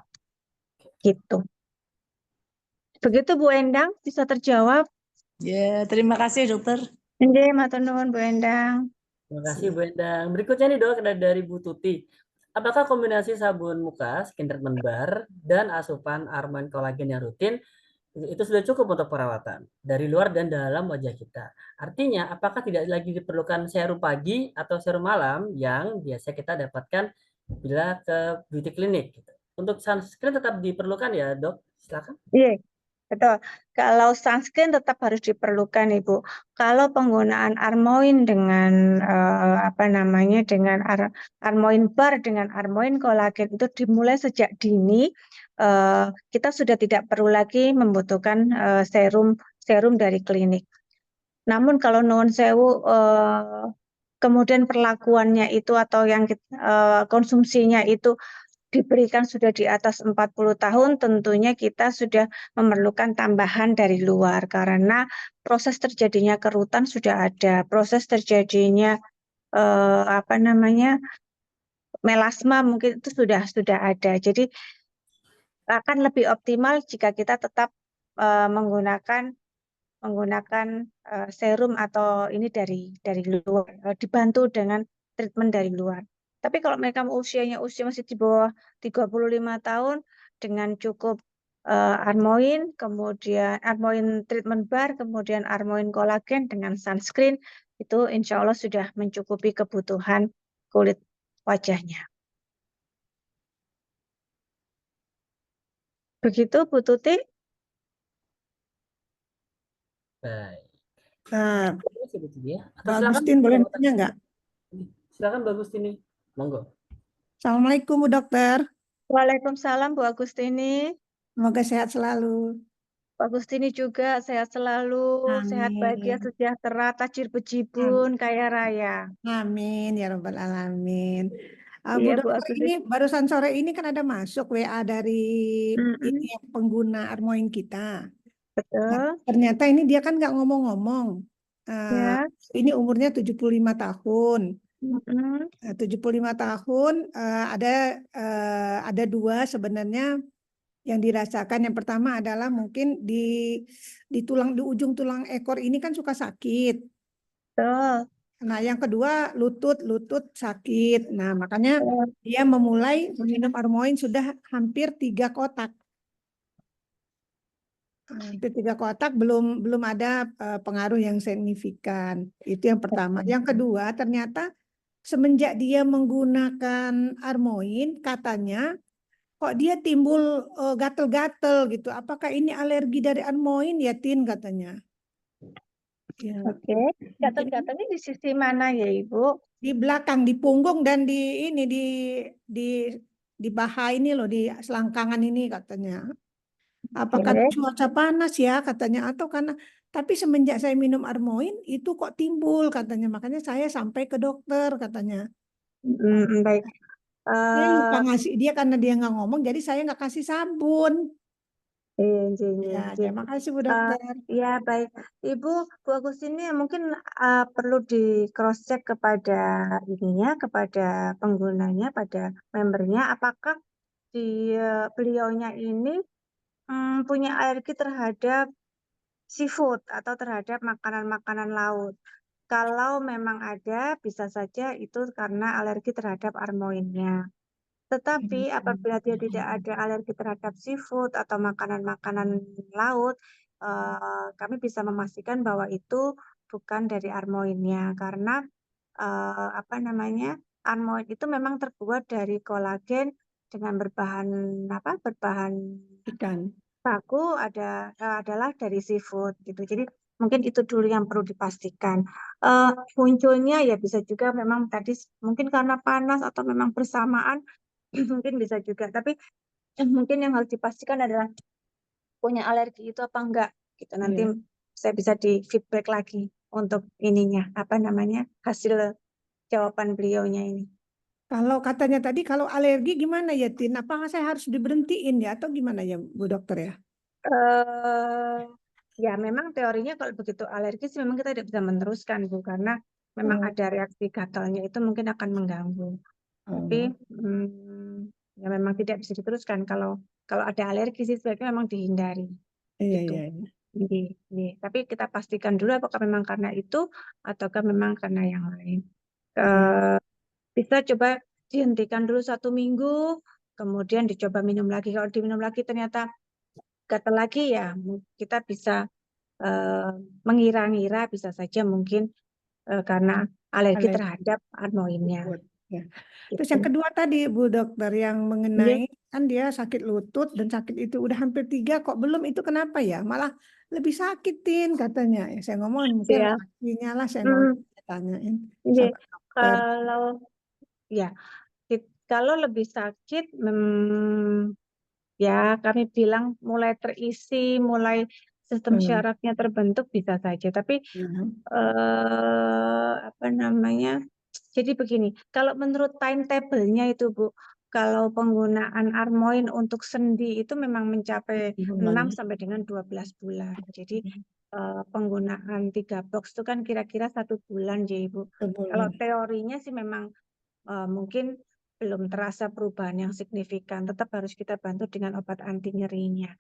Gitu. Begitu Bu Endang, bisa terjawab? Ya, terima kasih dokter. Nggih, matur nuwun Bu Endang. Terima kasih Bu Endang. Berikutnya nih Dok, dari Bu Tuti. Apakah kombinasi sabun muka, skin treatment bar, dan asupan Armoin kolagen yang rutin Itu sudah cukup untuk perawatan dari luar dan dalam wajah kita. Artinya, apakah tidak lagi diperlukan serum pagi atau serum malam yang biasa kita dapatkan bila ke beauty clinic gitu. Untuk sunscreen tetap diperlukan ya, Dok? Silakan. Iya, betul. Kalau sunscreen tetap harus diperlukan, Ibu. Kalau penggunaan Armoin dengan apa namanya, dengan Armoin bar dengan Armoin kolagen itu dimulai sejak dini, kita sudah tidak perlu lagi membutuhkan serum dari klinik. Namun kalau nuwun sewu, kemudian perlakuannya itu atau yang konsumsinya itu diberikan sudah di atas 40 tahun, tentunya kita sudah memerlukan tambahan dari luar karena proses terjadinya kerutan sudah ada, proses terjadinya apa namanya, melasma mungkin itu sudah ada. Jadi akan lebih optimal jika kita tetap menggunakan serum atau ini dari luar, dibantu dengan treatment dari luar. Tapi kalau mereka usia masih di bawah 35 tahun dengan cukup Armoin, kemudian Armoin treatment bar, kemudian Armoin kolagen dengan sunscreen, itu insya Allah sudah mencukupi kebutuhan kulit wajahnya. Begitu Bu Tuti? Baik. Nah, Terus ya, Bu Titi ya. Atau Mbak silakan Agustin boleh Bu nanya nggak? Silakan bagus ini. Monggo. Assalamualaikum Bu Dokter, Waalaikumsalam Bu Agustini. semoga sehat selalu. Bu Agustini juga sehat selalu, sehat bahagia Amin. sejahtera, tajir bejibun, kaya raya. Amin ya Rabbal Alamin. Bu Iya Bu Dokter, Agustini. ini barusan sore ini kan ada masuk WA dari Mm-mm, ini pengguna Armoin kita. Nah, betul. ternyata ini dia kan nggak ngomong-ngomong. Ya. Ini umurnya 75 tahun. Mm-mm, 75 tahun ada dua sebenarnya yang dirasakan. Yang pertama adalah mungkin di tulang, di ujung tulang ekor ini kan suka sakit. betul. Nah, yang kedua lutut sakit. Nah, makanya dia memulai minum Armoin sudah hampir 3 kotak. Hampir 3 kotak belum ada pengaruh yang signifikan. Itu yang pertama. Yang kedua, ternyata semenjak dia menggunakan Armoin, katanya kok dia timbul gatel-gatel gitu. Apakah ini alergi dari Armoin ya, Tin, katanya. Ya. Oke. Gatal-gatalnya di sisi mana ya Ibu? Di belakang, di punggung dan di ini di di baha ini loh, di selangkangan ini katanya. Apa karena Oke. cuaca panas ya katanya, atau karena, tapi semenjak saya minum Armoin itu kok timbul katanya, makanya saya sampai ke dokter katanya. Baik. Dia lupa ngasih, dia karena dia nggak ngomong jadi saya nggak kasih sabun. Ya, terima kasih Bu Dokter. Ya, baik. Ibu, Bu Agustini mungkin perlu di cross check kepada ininya, kepada penggunanya, pada membernya, apakah beliaunya ini punya alergi terhadap seafood atau terhadap makanan-makanan laut. Kalau memang ada, bisa saja itu karena alergi terhadap armoinnya. Tetapi apabila dia tidak ada alergi terhadap seafood atau makanan-makanan laut, kami bisa memastikan bahwa itu bukan dari armoinnya karena apa namanya, armoin itu memang terbuat dari kolagen dengan berbahan apa? Berbahan Ikan. baku adalah dari seafood gitu. Jadi mungkin itu dulu yang perlu dipastikan. Munculnya ya bisa juga memang tadi mungkin karena panas atau memang bersamaan mungkin bisa juga. Tapi mungkin yang harus dipastikan adalah punya alergi itu apa enggak gitu. Nanti Iya. saya bisa di feedback lagi untuk ininya apa namanya hasil jawaban beliaunya ini. Kalau katanya tadi kalau alergi gimana ya, Tin? Apakah saya harus diberhentiin ya atau gimana ya Bu Dokter ya? eh Ya, memang teorinya kalau begitu alergi sih memang kita tidak bisa meneruskan, Bu, karena memang Oh, ada reaksi gatalnya itu mungkin akan mengganggu. Tapi oh. ya memang tidak bisa diteruskan. Kalau kalau ada alergi sih sebaiknya memang dihindari Iya, gitu. iya, iya. Tapi kita pastikan dulu apakah memang karena itu ataukah memang karena yang lain. Iya. Bisa coba dihentikan dulu 1 minggu, kemudian dicoba minum lagi. Kalau diminum lagi ternyata gatal lagi ya kita bisa mengira-ngira bisa saja mungkin karena alergi Alergi. terhadap armoinnya. Lutut, ya. Terus Gitu. yang kedua tadi Bu Dokter yang Iya. mengenai kan dia sakit lutut dan sakit itu udah hampir 3 kok belum itu kenapa ya? Malah lebih sakitin katanya. Ya, saya ngomongin mungkin Iya. kakinya lah saya Hmm. tanyain Iya. sama dokter. Kalau ya kalau lebih sakit ya kami bilang mulai terisi, mulai sistem Hmm. syarafnya terbentuk bisa saja. Tapi apa namanya? Jadi begini, kalau menurut timetable-nya itu Bu, kalau penggunaan Armoin untuk sendi itu memang mencapai 6 sampai dengan 12 bulan. Jadi penggunaan 3 box itu kan kira-kira 1 bulan ya Ibu. Kalau teorinya sih memang mungkin belum terasa perubahan yang signifikan, tetap harus kita bantu dengan obat anti nyerinya.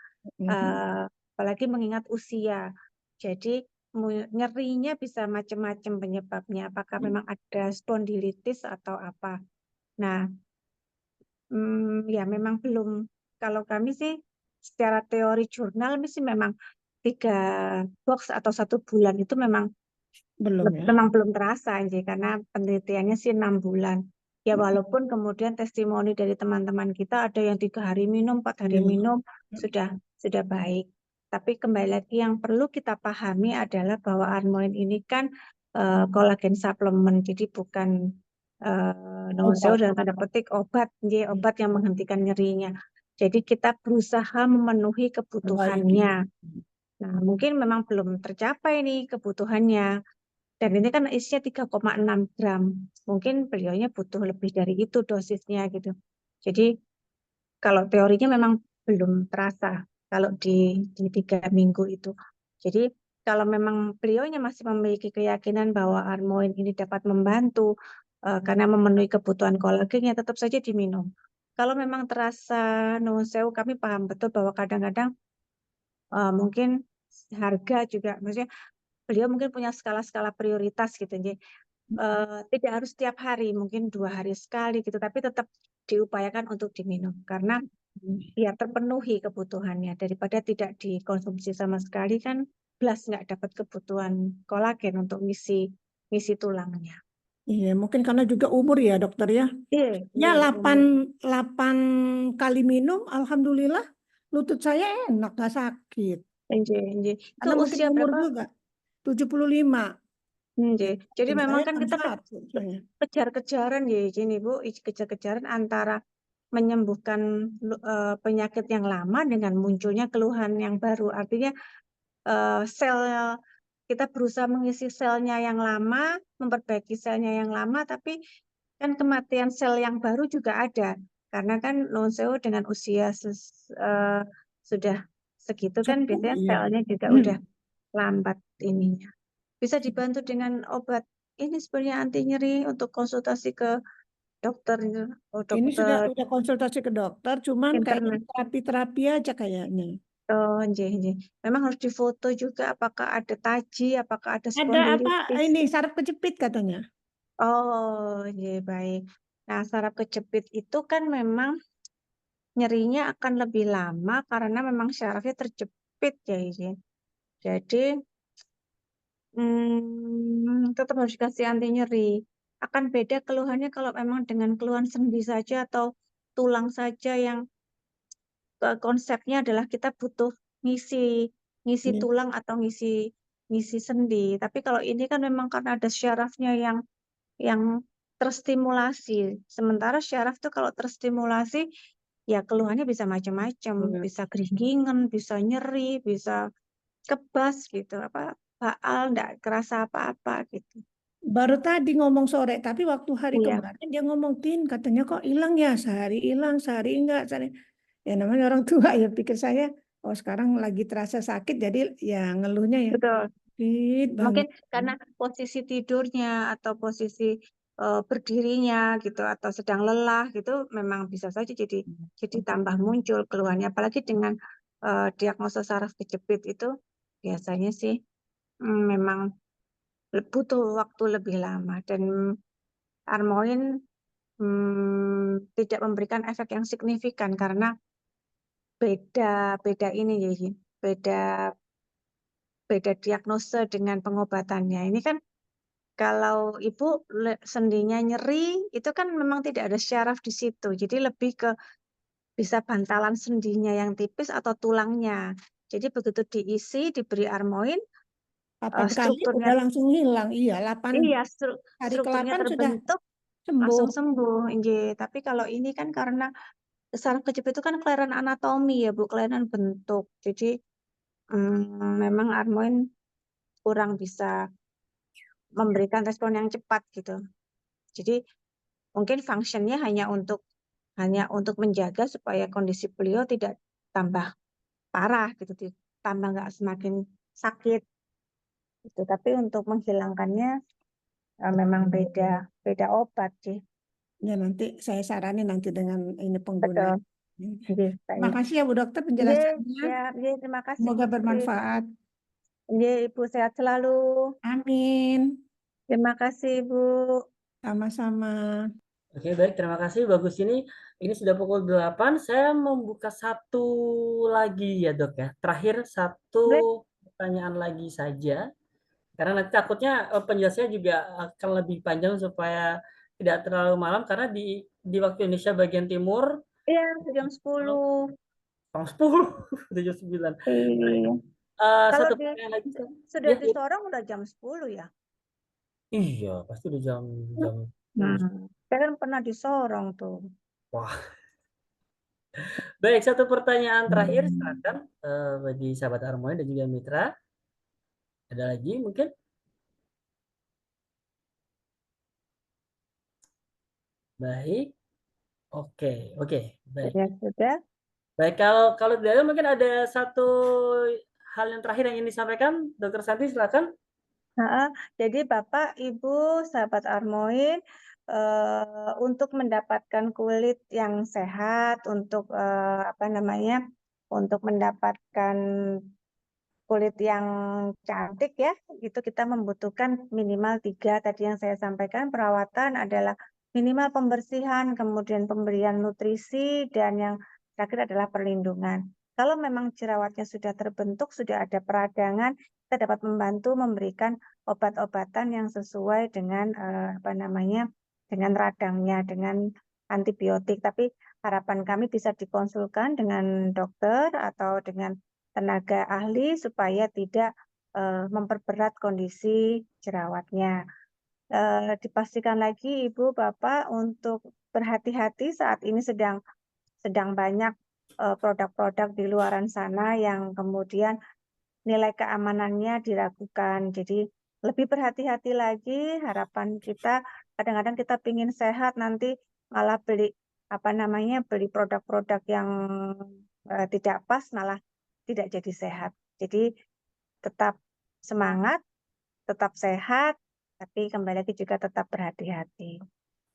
Apalagi mengingat usia. Jadi nyerinya bisa macam-macam penyebabnya. Apakah memang ada spondilitis atau apa? Nah, ya memang belum. Kalau kami sih secara teori jurnal sih memang 3 box atau 1 bulan itu memang Belum ya. memang belum terasa sih karena penelitiannya sih 6 bulan. Ya walaupun kemudian testimoni dari teman-teman kita ada yang 3 hari minum, 4 hari minum sudah baik. Tapi kembali lagi yang perlu kita pahami adalah bahwa Armoin ini kan kolagen suplemen, jadi bukan nuwun sewu dalam tanda petik obat yang menghentikan nyerinya. Jadi kita berusaha memenuhi kebutuhannya. Nah, mungkin memang belum tercapai nih kebutuhannya. Dan ini kan isinya 3,6 gram. Mungkin beliaunya butuh lebih dari itu dosisnya gitu. Jadi kalau teorinya memang belum terasa kalau di 3 minggu itu. Jadi kalau memang beliaunya masih memiliki keyakinan bahwa Armoin ini dapat membantu karena memenuhi kebutuhan kolagennya, tetap saja diminum. Kalau memang terasa nuwun sewu, kami paham betul bahwa kadang-kadang mungkin harga juga, maksudnya beliau mungkin punya skala-skala prioritas gitu, tidak harus setiap hari, mungkin 2 hari sekali gitu, tapi tetap diupayakan untuk diminum karena biar terpenuhi kebutuhannya daripada tidak dikonsumsi sama sekali kan belas nggak dapat kebutuhan kolagen untuk ngisi tulangnya. Iya, mungkin karena juga umur ya dokter ya. Iya, Ya iya, 8 kali minum, alhamdulillah lutut saya enak, nggak sakit. Itu Karena mungkin usia umur berapa? juga, 75. Jadi Dan memang saya kan kita 61 saya. kejar-kejaran ya ini Bu, kejar-kejaran antara menyembuhkan penyakit yang lama dengan munculnya keluhan yang baru. Artinya sel kita berusaha mengisi selnya yang lama, memperbaiki selnya yang lama, tapi kan kematian sel yang baru juga ada. Karena kan nuwun sewu dengan usia sudah segitu kan biasanya Iya. selnya juga udah lambat ininya. Bisa dibantu dengan obat ini sebenarnya anti nyeri untuk konsultasi ke dokter itu. Oh, Ini sudah dokter konsultasi ke dokter, cuman kayaknya internet. terapi-terapi aja kayaknya. Oh, nggih, nggih. Memang harus difoto juga apakah ada taji, apakah ada Ada apa spondilitis. ini saraf kejepit katanya. Oh, iya baik. Nah, saraf kejepit itu kan memang nyerinya akan lebih lama karena memang syarafnya terjepit ya, izin. Jadi tetap harus dikasih anti nyeri. Akan beda keluhannya kalau memang dengan keluhan sendi saja atau tulang saja yang konsepnya adalah kita butuh ngisi Iya. tulang atau ngisi sendi. Tapi kalau ini kan memang karena ada syarafnya yang terstimulasi. Sementara syaraf tuh kalau terstimulasi ya keluhannya bisa macam-macam, bisa keringgingan, bisa nyeri, bisa kebas gitu, apa baal, enggak kerasa apa-apa gitu. Baru tadi ngomong sore, tapi waktu hari Iya. kemarin dia ngomong Tin, katanya kok hilang ya, sehari hilang, sehari enggak. Ya namanya orang tua ya pikir saya, oh sekarang lagi terasa sakit, jadi ya ngeluhnya ya Betul. sakit Mungkin banget. karena posisi tidurnya atau posisi berdirinya gitu atau sedang lelah gitu memang bisa saja jadi tambah muncul keluhannya apalagi dengan diagnosa saraf kejepit itu biasanya sih memang butuh waktu lebih lama dan Armoin tidak memberikan efek yang signifikan karena beda ini ya, beda diagnosa dengan pengobatannya. Ini kan kalau ibu sendinya nyeri itu kan memang tidak ada syaraf di situ. Jadi lebih ke bisa bantalan sendinya yang tipis atau tulangnya. Jadi begitu diisi, diberi Armoin, 8 kali strukturnya udah langsung hilang. Iya, 8 iya hari strukturnya ke-8 sudah terbentuk sembuh. langsung sembuh. Nggih. Tapi kalau ini kan karena saraf kejepit itu kan kelainan anatomi ya Bu, kelainan bentuk. Jadi memang Armoin kurang bisa memberikan respon yang cepat gitu. Jadi mungkin fungsinya hanya untuk menjaga supaya kondisi beliau tidak tambah parah gitu, tambah nggak semakin sakit gitu. Tapi untuk menghilangkannya memang beda obat sih. Ya, nanti saya saranin nanti dengan ini Betul. penggunaan. Nggih, Terima baik. kasih ya Bu Dokter Nggih, penjelasannya. ya, nggih, terima kasih Semoga Bu Sri. bermanfaat. Nggih, Ibu sehat selalu. Amin. Terima kasih Bu. Sama-sama. Oke, baik, terima kasih. Bagus ini sudah pukul 8. Saya membuka satu lagi ya, Dok ya. Terakhir satu Boleh? pertanyaan lagi saja. Karena nanti takutnya penjelasannya juga akan lebih panjang supaya tidak terlalu malam karena di waktu Indonesia bagian timur Iya, jam 10. jam 10 jam 9. Iya. Kalau Satu pertanyaan lagi. sudah Ya, di Sorong udah jam 10 ya? iya, pasti udah jam jam 10. Saya kan pernah di Sorong tuh. Wah. Baik, satu pertanyaan terakhir silakan bagi sahabat Harmoni dan juga Mitra. Ada lagi mungkin? Baik. Oke, baik. Ya sudah. Baik, kalau tidak ada mungkin ada satu hal yang terakhir yang ingin disampaikan, Dokter Santi silakan. Jadi Bapak, Ibu, sahabat Armoin, untuk mendapatkan kulit yang sehat, untuk untuk mendapatkan kulit yang cantik ya, itu kita membutuhkan minimal 3 tadi yang saya sampaikan. Perawatan adalah minimal pembersihan, kemudian pemberian nutrisi, dan yang terakhir adalah perlindungan. Kalau memang jerawatnya sudah terbentuk, sudah ada peradangan, kita dapat membantu memberikan obat-obatan yang sesuai dengan dengan radangnya, dengan antibiotik. Tapi harapan kami bisa dikonsulkan dengan dokter atau dengan tenaga ahli supaya tidak memperberat kondisi jerawatnya. Dipastikan lagi Ibu Bapak untuk berhati-hati, saat ini sedang banyak produk-produk di luaran sana yang kemudian nilai keamanannya diragukan. Jadi lebih berhati-hati lagi. Harapan kita kadang-kadang kita ingin sehat, nanti malah beli beli produk-produk yang tidak pas, malah tidak jadi sehat. Jadi tetap semangat, tetap sehat, tapi kembali lagi juga tetap berhati-hati.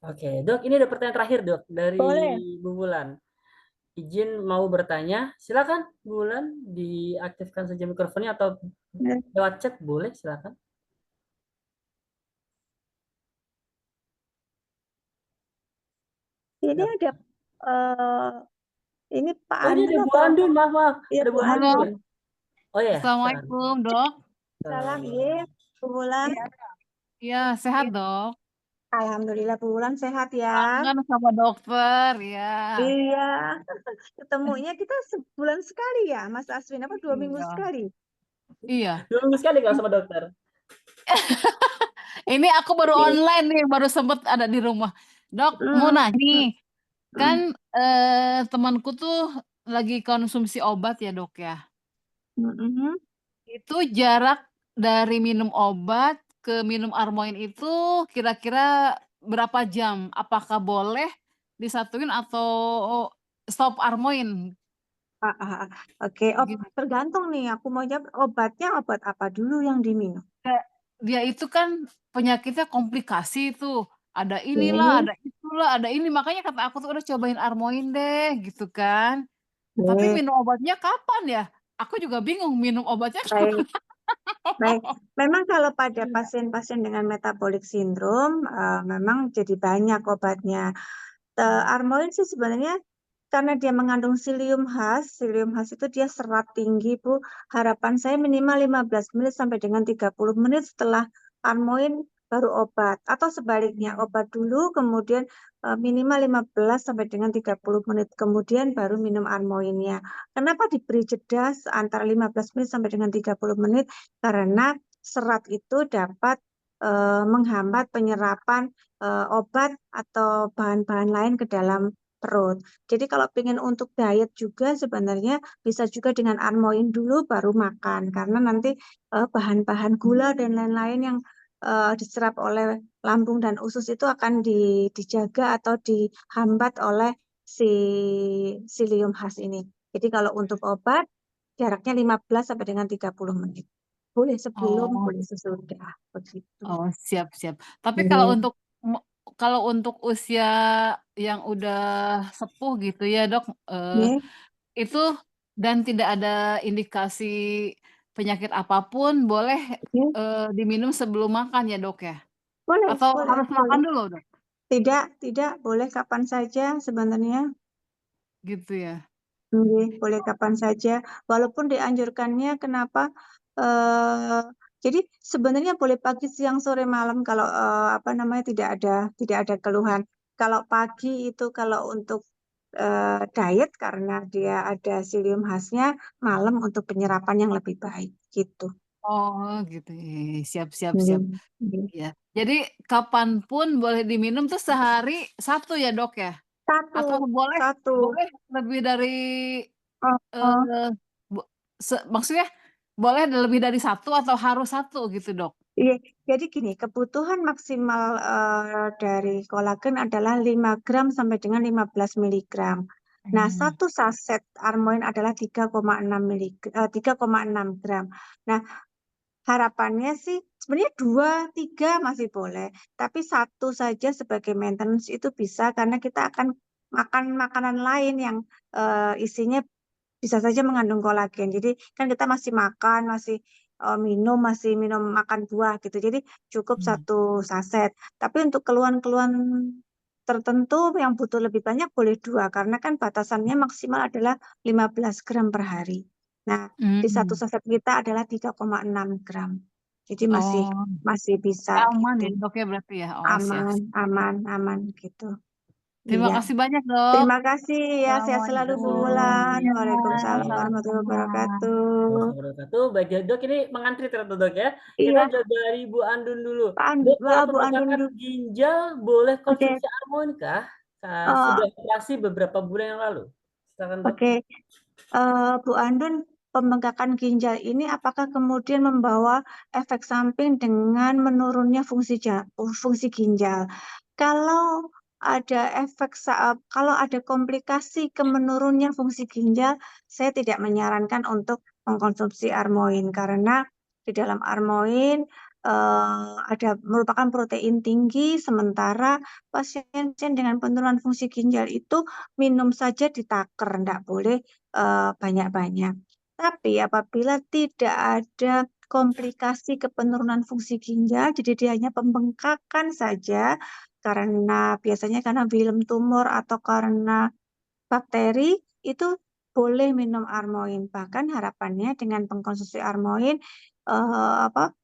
Oke, Dok, ini ada pertanyaan terakhir, Dok, dari Boleh. Bu Bulan. Izin mau bertanya, silakan Bu Bulan diaktifkan saja mikrofonnya atau lewat chat boleh, silakan. Ini ada ini Pak Oh, ini Andri ada Bu apa? Andun, maaf. Iya, Ada Bu Bu Andun. Andun. Oh ya. Assalamualaikum, Dok. Salam, iya, Bu Wulan. Iya, sehat, Dok. Alhamdulillah Bu Wulan sehat ya. Kangen sama dokter, ya. Iya, ketemunya kita sebulan sekali ya, Mas Aswin, apa 2 minggu Iya. sekali? Iya. 2 minggu sekali kalau sama dokter. Ini aku baru online nih, baru sempet ada di rumah. Dok, mau nanya nih, kan temanku tuh lagi konsumsi obat ya, Dok ya. Itu jarak dari minum obat ke minum Armoin itu kira-kira berapa jam? Apakah boleh disatuin atau stop Armoin? Oke, Gitu. tergantung nih, aku mau jawab obatnya obat apa dulu yang diminum? Dia itu kan penyakitnya komplikasi tuh. Ada inilah, ada itulah, ada ini. Makanya kata aku tuh udah cobain Armoin deh gitu kan. Tapi minum obatnya kapan ya? Aku juga bingung minum obatnya kapan. Baik. Memang kalau pada pasien-pasien dengan metabolic syndrome memang jadi banyak obatnya. Armoin sih sebenarnya karena dia mengandung psyllium husk itu dia serat tinggi, Bu. Harapan saya minimal 15 menit sampai dengan 30 menit setelah Armoin baru obat. Atau sebaliknya, obat dulu, kemudian minimal 15 sampai dengan 30 menit, kemudian baru minum Armoinnya. Kenapa diberi jeda antara 15 menit sampai dengan 30 menit? Karena serat itu dapat menghambat penyerapan obat atau bahan-bahan lain ke dalam perut. Jadi kalau pengen untuk diet juga sebenarnya bisa juga dengan Armoin dulu baru makan, karena nanti bahan-bahan gula dan lain-lain yang diserap oleh lambung dan usus itu akan dijaga atau dihambat oleh si psyllium husk ini. Jadi kalau untuk obat jaraknya 15 sampai dengan 30 menit. Boleh sebelum, Oh, boleh sesudah, begitu. oh siap. Tapi Iya. kalau untuk usia yang udah sepuh gitu ya dok, Iya. itu dan tidak ada indikasi penyakit apapun boleh Iya. diminum sebelum makan ya dok ya? Boleh, Atau boleh, harus makan boleh. dulu dok? Tidak, boleh kapan saja sebenarnya. Gitu ya? Boleh kapan saja. Walaupun dianjurkannya kenapa? eh jadi sebenarnya boleh pagi, siang, sore, malam kalau apa namanya tidak ada keluhan. Kalau pagi itu kalau untuk diet karena dia ada psyllium husk-nya, malam untuk penyerapan yang lebih baik gitu. Oh gitu, siap. Hmm. Ya. Jadi kapanpun boleh diminum tuh sehari satu ya dok ya? Satu, Atau boleh satu. boleh lebih dari Oh, oh. eh maksudnya boleh lebih dari satu atau harus satu gitu dok? Iya, jadi gini, kebutuhan maksimal dari kolagen adalah 5 gram sampai dengan 15 miligram. Nah, Hmm. satu saset Armoin adalah 3,6 gram. Nah, harapannya sih sebenarnya 2, 3 masih boleh, tapi satu saja sebagai maintenance itu bisa karena kita akan makan makanan lain yang isinya bisa saja mengandung kolagen. Jadi kan kita masih makan, masih masih minum makan buah gitu. Jadi cukup satu saset. Tapi untuk keluhan-keluhan tertentu yang butuh lebih banyak boleh 2 karena kan batasannya maksimal adalah 15 gram per hari. Nah, di satu Hmm. saset kita adalah 3,6 gram. Jadi masih Oh, masih bisa aman gitu. ya dok ya berarti ya? Oh siap. Aman gitu. Terima Iya. kasih banyak dok. Terima kasih ya, sehat selalu Bu Assalamualaikum. Wulan. Ya, Waalaikumsalam sama-sama. warahmatullahi wabarakatuh. Waalaikumsalam warahmatullahi wabarakatuh. Baik ya, Dok, ini mengantri ternyata Dok ya. Kita Iya, jawab dari Bu Andun dulu. Pak Dok, kalau Bu Andun pembengkakan dulu. ginjal boleh Oke, konsumsi Armoin kah? eh, Sudah operasi beberapa bulan yang lalu. Silakan Dok. oke. Bu Andun, pembengkakan ginjal ini apakah kemudian membawa efek samping dengan menurunnya fungsi ginjal? Kalau kalau ada komplikasi ke menurunnya fungsi ginjal, saya tidak menyarankan untuk mengkonsumsi Armoin karena di dalam Armoin ada merupakan protein tinggi, sementara pasien-pasien dengan penurunan fungsi ginjal itu minum saja ditaker, tidak boleh banyak-banyak. Tapi apabila tidak ada komplikasi ke penurunan fungsi ginjal, jadi dia hanya pembengkakan saja, biasanya karena film tumor atau karena bakteri, itu boleh minum Armoin. Bahkan harapannya dengan pengkonsumsi Armoin,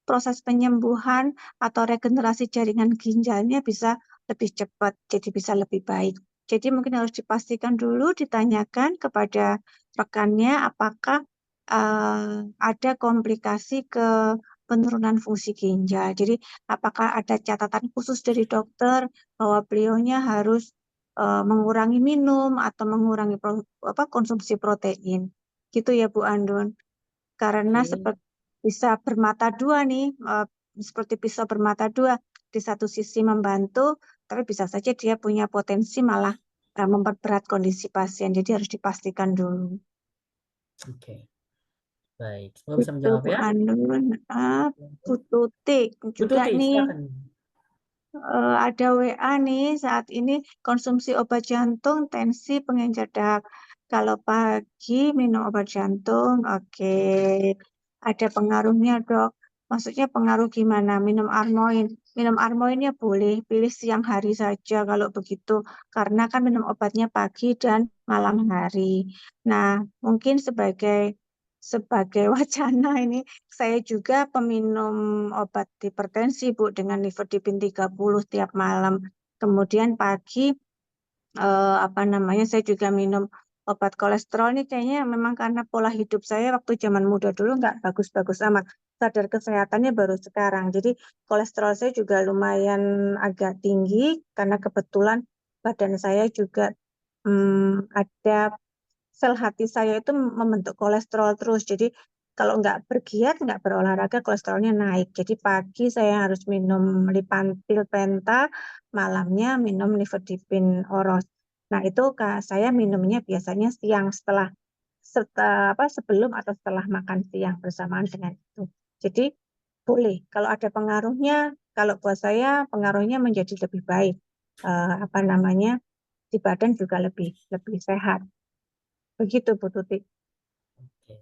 proses penyembuhan atau regenerasi jaringan ginjalnya bisa lebih cepat, jadi bisa lebih baik. Jadi mungkin harus dipastikan dulu, ditanyakan kepada rekannya apakah ada komplikasi ke penurunan fungsi ginjal. Jadi apakah ada catatan khusus dari dokter bahwa beliaunya harus mengurangi minum atau mengurangi konsumsi protein. Gitu ya Bu Andun. Karena Oke. bisa bermata dua nih, seperti pisau bermata dua. Di satu sisi membantu, tapi bisa saja dia punya potensi malah memperberat kondisi pasien. Jadi harus dipastikan dulu. Oke. Baik. Semoga bisa Itu menjawab Bu ya. Andun. Bu Tutik Bu juga Tuti, nih. silakan. Ada WA nih, saat ini konsumsi obat jantung, tensi, pengencer darah. Kalau pagi minum obat jantung, oke. Ada pengaruhnya dok. Maksudnya pengaruh gimana? Minum Armoin. minum Armoin ya boleh, pilih siang hari saja kalau begitu, karena kan minum obatnya pagi dan malam hari. Nah, mungkin sebagai wacana ini, saya juga peminum obat hipertensi, Bu, dengan nifedipin 30 tiap malam. Kemudian pagi saya juga minum obat kolesterol nih, kayaknya memang karena pola hidup saya waktu zaman muda dulu nggak bagus-bagus amat. Sadar kesehatannya baru sekarang. Jadi kolesterol saya juga lumayan agak tinggi karena kebetulan badan saya juga ada sel hati saya itu membentuk kolesterol terus. Jadi kalau nggak bergiat, nggak berolahraga, kolesterolnya naik. Jadi pagi saya harus minum Lipantil Penta, malamnya minum nifedipin Oros. Nah, itu saya minumnya biasanya siang sebelum atau setelah makan siang bersamaan dengan itu. Jadi boleh. Kalau ada pengaruhnya, kalau buat saya pengaruhnya menjadi lebih baik. Di badan juga lebih sehat. Begitu, Bu Tuti. Oke.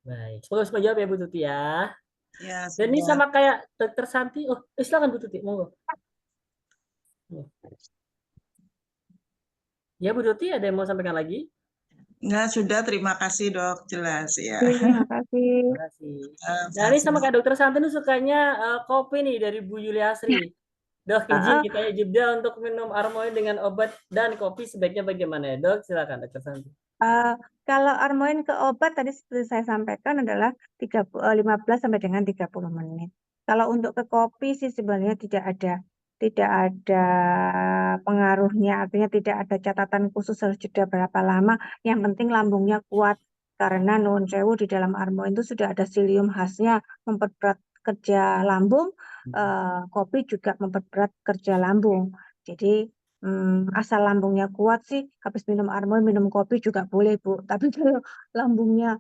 Baik, semoga jawab ya Bu Tuti ya. Ya, Dan ini sudah. sama kayak Dokter Santi. Oh, silakan Bu Tuti, monggo. Ya Bu Tuti, ada yang mau sampaikan lagi? Enggak, sudah. Terima kasih, Dok. Jelas ya. Terima kasih. Terima kasih. Nah, ini sama kayak Dokter Santi ini sukanya kopi nih dari Bu Yuliasri. Dok, izin kita jeda untuk minum Armoin dengan obat dan kopi sebaiknya bagaimana ya, Dok? Silakan Dokter Santi. Kalau Armoin ke obat tadi seperti saya sampaikan adalah 15 sampai dengan 30 menit. Kalau untuk ke kopi sih sebenarnya tidak ada pengaruhnya, artinya tidak ada catatan khusus harus jeda berapa lama. Yang penting lambungnya kuat, karena nuwun sewu di dalam Armoin itu sudah ada psyllium khasnya memperberat kerja lambung. Kopi juga memperberat kerja lambung. Jadi asal lambungnya kuat sih, habis minum Armoin, minum kopi juga boleh, Bu. Tapi kalau lambungnya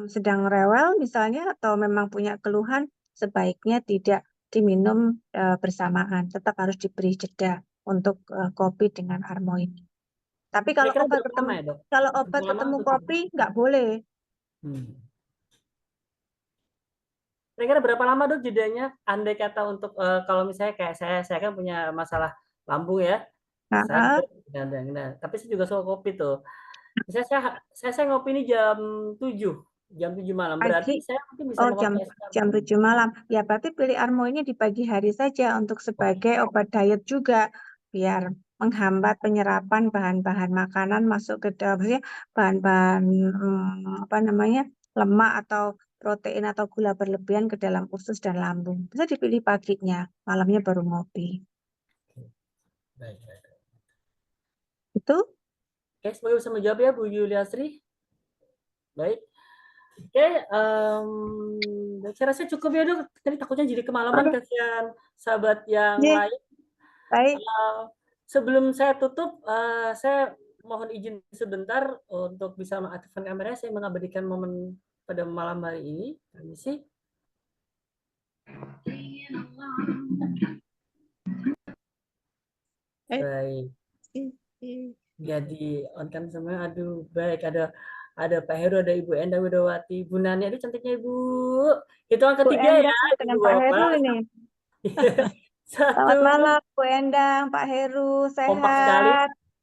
sedang rewel misalnya atau memang punya keluhan, sebaiknya tidak diminum bersamaan. Tetap harus diberi jeda untuk kopi dengan Armoin. Tapi kalau Kira-kira obat berapa lama ya, Dok? obat Berapa lama ketemu atau kopi nggak boleh. Kira-kira berapa lama, Dok, jedanya? Andai kata untuk kalau misalnya kayak saya kan punya masalah lambung ya. Nah, Tapi saya juga suka kopi tuh. Misalnya saya ngopi ini jam 7 malam. Berarti pagi. saya mungkin bisa Oh, mengopi es jam 7 malam. Ya, berarti pilih Armoinnya di pagi hari saja untuk sebagai obat diet juga, biar menghambat penyerapan bahan-bahan makanan masuk ke dalam, bahan-bahan lemak atau protein atau gula berlebihan ke dalam usus dan lambung. Bisa dipilih paginya, malamnya baru ngopi. Baik. Itu? Oke, semoga bisa menjawab ya Bu Yuliasri. Baik. Oke, saya rasa cukup ya, Dok. Tadi takutnya jadi kemalaman, kasihan sahabat yang lain. Baik. Sebelum saya tutup, saya mohon izin sebentar untuk bisa mengaktifkan kamera. Saya mengabadikan momen pada malam hari ini. Permisi. Baik. Jadi on cam semua. Aduh, baik, ada Pak Heru, ada Ibu Enda Widowati, Ibu Nani. Aduh, cantiknya Ibu. Hitungan ketiga ya, dengan Ibu Pak Bapak. Heru ini. Selamat malam, Bu Endang, Pak Heru, sehat. Kompak sekali,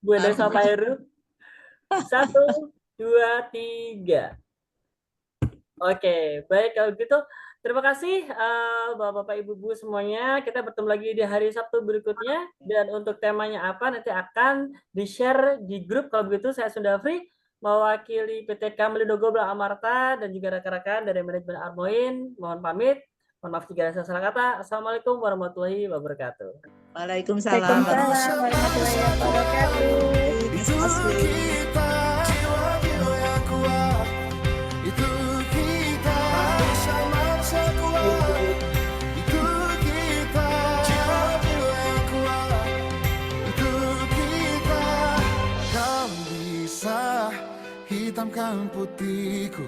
Bu Endang sama Pak Heru. 1, 2, 3. Oke, baik kalau gitu. Terima kasih Bapak-Bapak Ibu-Ibu semuanya. Kita bertemu lagi di hari Sabtu berikutnya. Dan untuk temanya apa nanti akan di-share di grup. Kalau begitu saya sudah free mewakili PT Kamlindo Global Amarta dan juga rekan-rekan dari manajemen Armoin. Mohon pamit. Mohon maaf jika ada salah kata. Assalamualaikum warahmatullahi wabarakatuh. Waalaikumsalam warahmatullahi wabarakatuh. Hitamkan putihku.